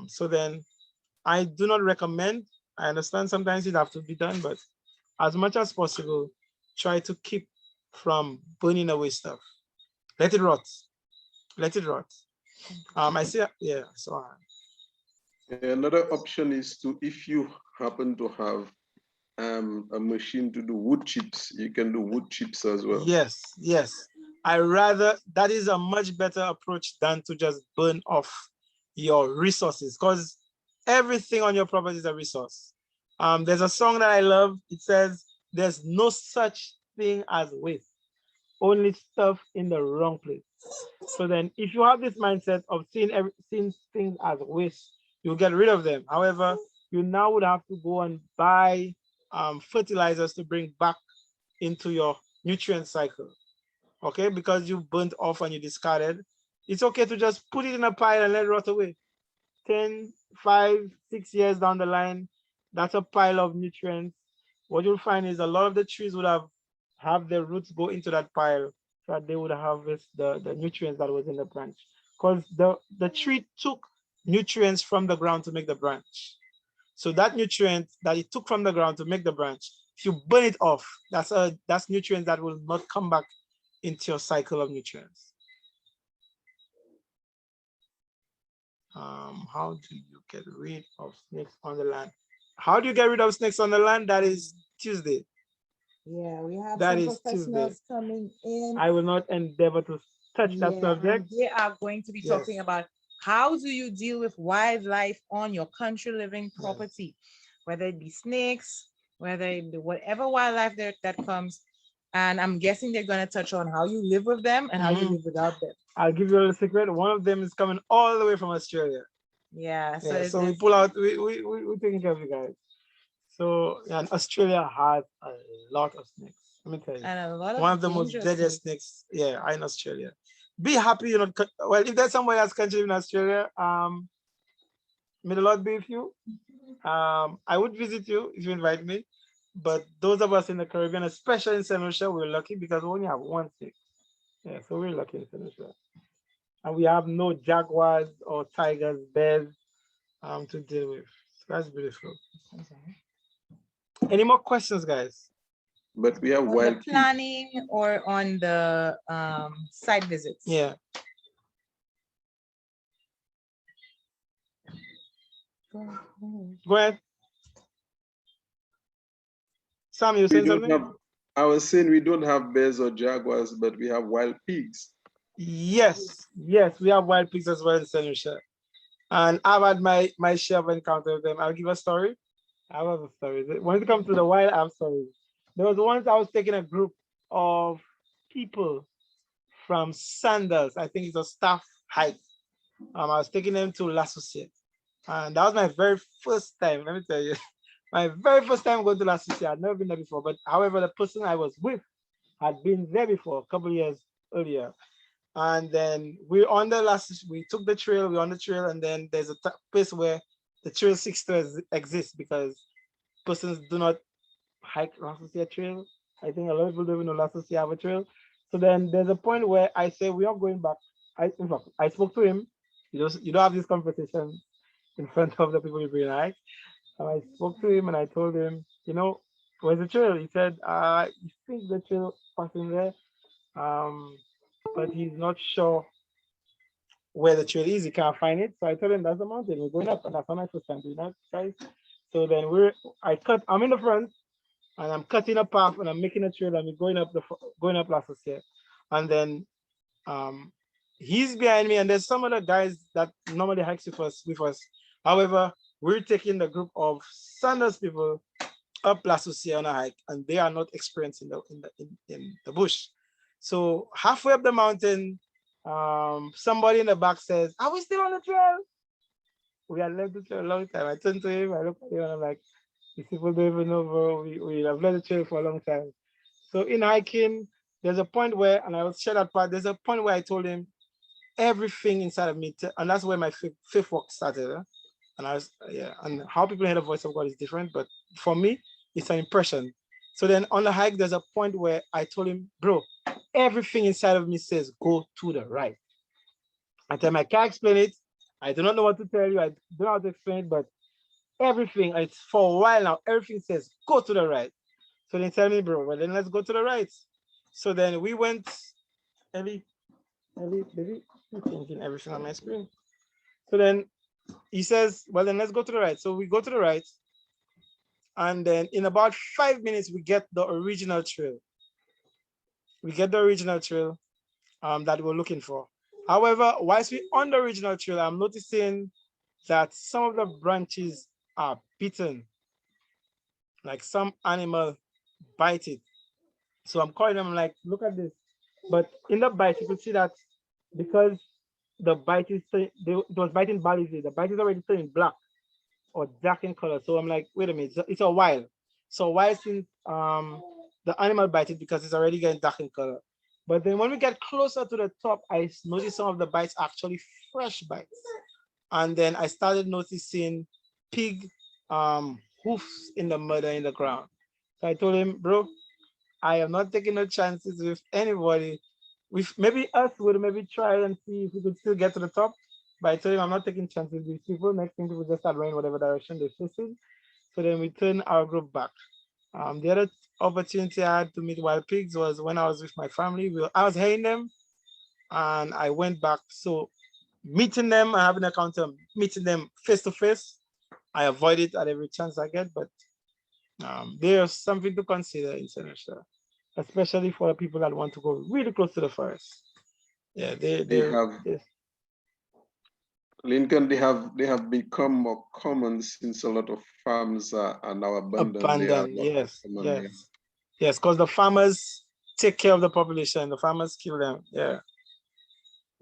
So then I do not recommend, I understand sometimes it have to be done, but as much as possible, try to keep from burning away stuff. Let it rot. Let it rot. I see, yeah, so. Another option is to, if you happen to have a machine to do wood chips, you can do wood chips as well. Yes, yes. That is a much better approach than to just burn off your resources, because everything on your property is a resource. There's a song that I love. It says, there's no such thing as waste, only stuff in the wrong place. So then if you have this mindset of seeing things as waste, you'll get rid of them. However, you now would have to go and buy fertilizers to bring back into your nutrient cycle. Okay, because you burnt off and you discarded, it's okay to just put it in a pile and let it rot away. 10, 5, 6 years down the line, that's a pile of nutrients. What you'll find is a lot of the trees would have their roots go into that pile so that they would harvest the nutrients that was in the branch. Because the tree took nutrients from the ground to make the branch. So that nutrient that it took from the ground to make the branch, if you burn it off, that's nutrients that will not come back into your cycle of nutrients. How do you get rid of snakes on the land? How do you get rid of snakes on the land? That is Tuesday. Yeah, we have That some is Tuesday. professionals coming in. I will not endeavor to touch that Yeah, subject. and they are going to be Yes. talking about how do you deal with wildlife on your country living property, whether it be snakes, whether it be whatever wildlife that comes. And I'm guessing they're going to touch on how you live with them and how you live without them. I'll give you a secret. One of them is coming all the way from Australia. Yeah, so, Yeah, it's, so we it's- pull out, we're taking care of you guys. So, and Australia has a lot of snakes. Let me tell you. and a lot of One of the most dangerous deadliest snakes, yeah, are in Australia. Be happy you're not, well, if there's somebody else country in Australia, may the Lord be with you. I would visit you if you invite me. But those of us in the Caribbean, especially in St. Lucia, we're lucky because we only have one snake. Yeah, so we're lucky in St. Lucia. And we have no jaguars or tigers, bears to deal with. So that's beautiful. Any more questions, guys? But we have on wild the planning or on the site visits. Yeah. Go ahead. Sam, you We saying don't something? have, I was saying we don't have bears or jaguars, but we have wild pigs. Yes, yes, we have wild pigs as well in St. Lucia. And I've had my share of encounter with them. I'll give a story. I have a story. When it comes to the wild, I have stories. There was once I was taking a group of people from Sandals. I think it's a staff hike. I was taking them to La Societe. And that was my very first time. Let me tell you, my very first time going to La Societe. I'd never been there before. But however, the person I was with had been there before a couple of years earlier. And then we took the trail, we're on the trail, and then there's a place where the trail 6 exists because persons do not hike La Societe trail. I think a lot of people don't even know La Societe have a trail. So then there's a point where I say we are going back. In fact, I spoke to him. You don't have this conversation in front of the people you bring, right? And I spoke to him and I told him, where's the trail? He said, you think the trail passing there? But he's not sure where the trail is. He can't find it. So I told him that's the mountain. We're going up, and that's not my first time doing that, guys. So then I'm in the front, and I'm cutting a path, and I'm making a trail, and we're going up La Societe. And then he's behind me, and there's some other guys that normally hikes with us. However, we're taking the group of Sanders people up La Societe on a hike, and they are not experienced in the bush. So halfway up the mountain, somebody in the back says, "Are we still on the trail?" We had left the trail a long time. I turned to him, I looked at him, and I'm like, "These people don't even know, bro. We have left the trail for a long time." So in hiking, there's a point where, and I will share that part. There's a point where I told him everything inside of me, and that's where my faith walk started. And and how people hear the voice of God is different, but for me, it's an impression. So then on the hike, there's a point where I told him, bro, everything inside of me says go to the right. I tell him I can't explain it. I do not know what to tell you. I don't know how to explain it, but everything, it's for a while now, everything says go to the right. So they tell me, bro, well then let's go to the right. So then we went, Ellie, baby, you're changing everything on my screen. So then he says, well then let's go to the right. So we go to the right. And then in about 5 minutes, we get the original trail. We get the original trail that we're looking for. However, whilst we're on the original trail, I'm noticing that some of the branches are bitten, like some animal bite it. So I'm calling them like, look at this. But in the bite, you can see that because the bite is, it was biting badly, the bite is already turning black or dark in color. So I'm like, wait a minute, it's a while. So why since the animal bite it because it's already getting dark in color. But then when we get closer to the top, I noticed some of the bites actually fresh bites. And then I started noticing pig hoofs in the mud and in the ground. So I told him, bro, I am not taking no chances with anybody. With maybe us would maybe try and see if we could still get to the top. But I told him I'm not taking chances with these people. Next thing people just start running whatever direction they're facing. So then we turn our group back. The other opportunity I had to meet wild pigs was when I was with my family. I was hearing them and I went back. So meeting them and having an encounter, meeting them face to face I avoid it at every chance I get, but there's something to consider in Seneca, especially for the people that want to go really close to the forest. Yeah, They have Lincoln. They have become more common since a lot of farms are now abandoned. They are a abandoned. lot more Yes, common. Yeah. yes, yes, because the farmers take care of the population. The farmers kill them. Yeah,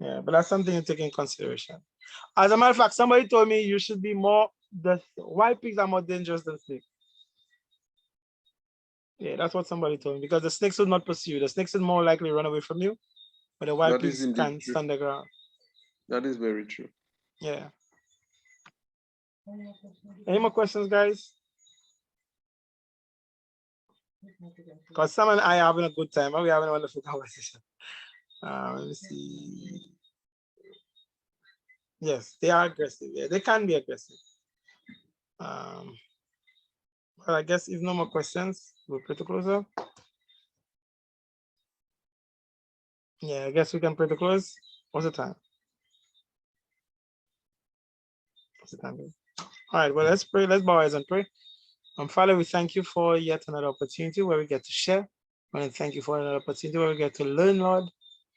yeah, but that's something to take in consideration. As a matter of fact, somebody told me you should be more, the wild pigs are more dangerous than snakes. Yeah, that's what somebody told me, because the snakes will not pursue you. The snakes will more likely run away from you, but the wild That is pigs indeed can true. stand the ground. That is very true. Yeah. Any more questions, guys? Because Sam and I are having a good time. We're having a wonderful conversation. Let me see. Yes, they are aggressive. Yeah, they can be aggressive. Well, I guess if no more questions, we'll pray to close up. Yeah, I guess we can pray to close. What's the time? What's the time? Babe? All right, well, let's pray. Let's bow our eyes and pray. Father, we thank you for yet another opportunity where we get to share. And thank you for another opportunity where we get to learn, Lord.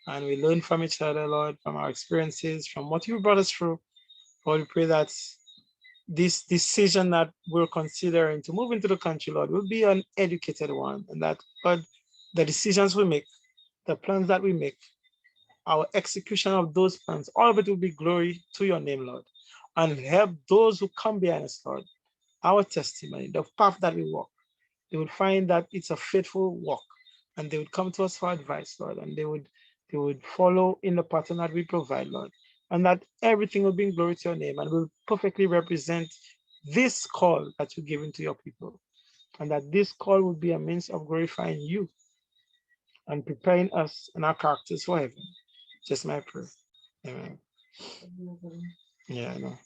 And we learn from each other, Lord, from our experiences, from what you brought us through. Lord, we pray that this decision that we're considering to move into the country, Lord, will be an educated one. And that, Lord, the decisions we make, the plans that we make, our execution of those plans, all of it will be glory to your name, Lord. And help those who come behind us, Lord, our testimony, the path that we walk, they would find that it's a faithful walk, and they would come to us for advice, Lord, and they would follow in the pattern that we provide, Lord, and that everything will bring glory to your name and will perfectly represent this call that you've given to your people, and that this call will be a means of glorifying you and preparing us and our characters for heaven. Just my prayer. Amen. Yeah, I know.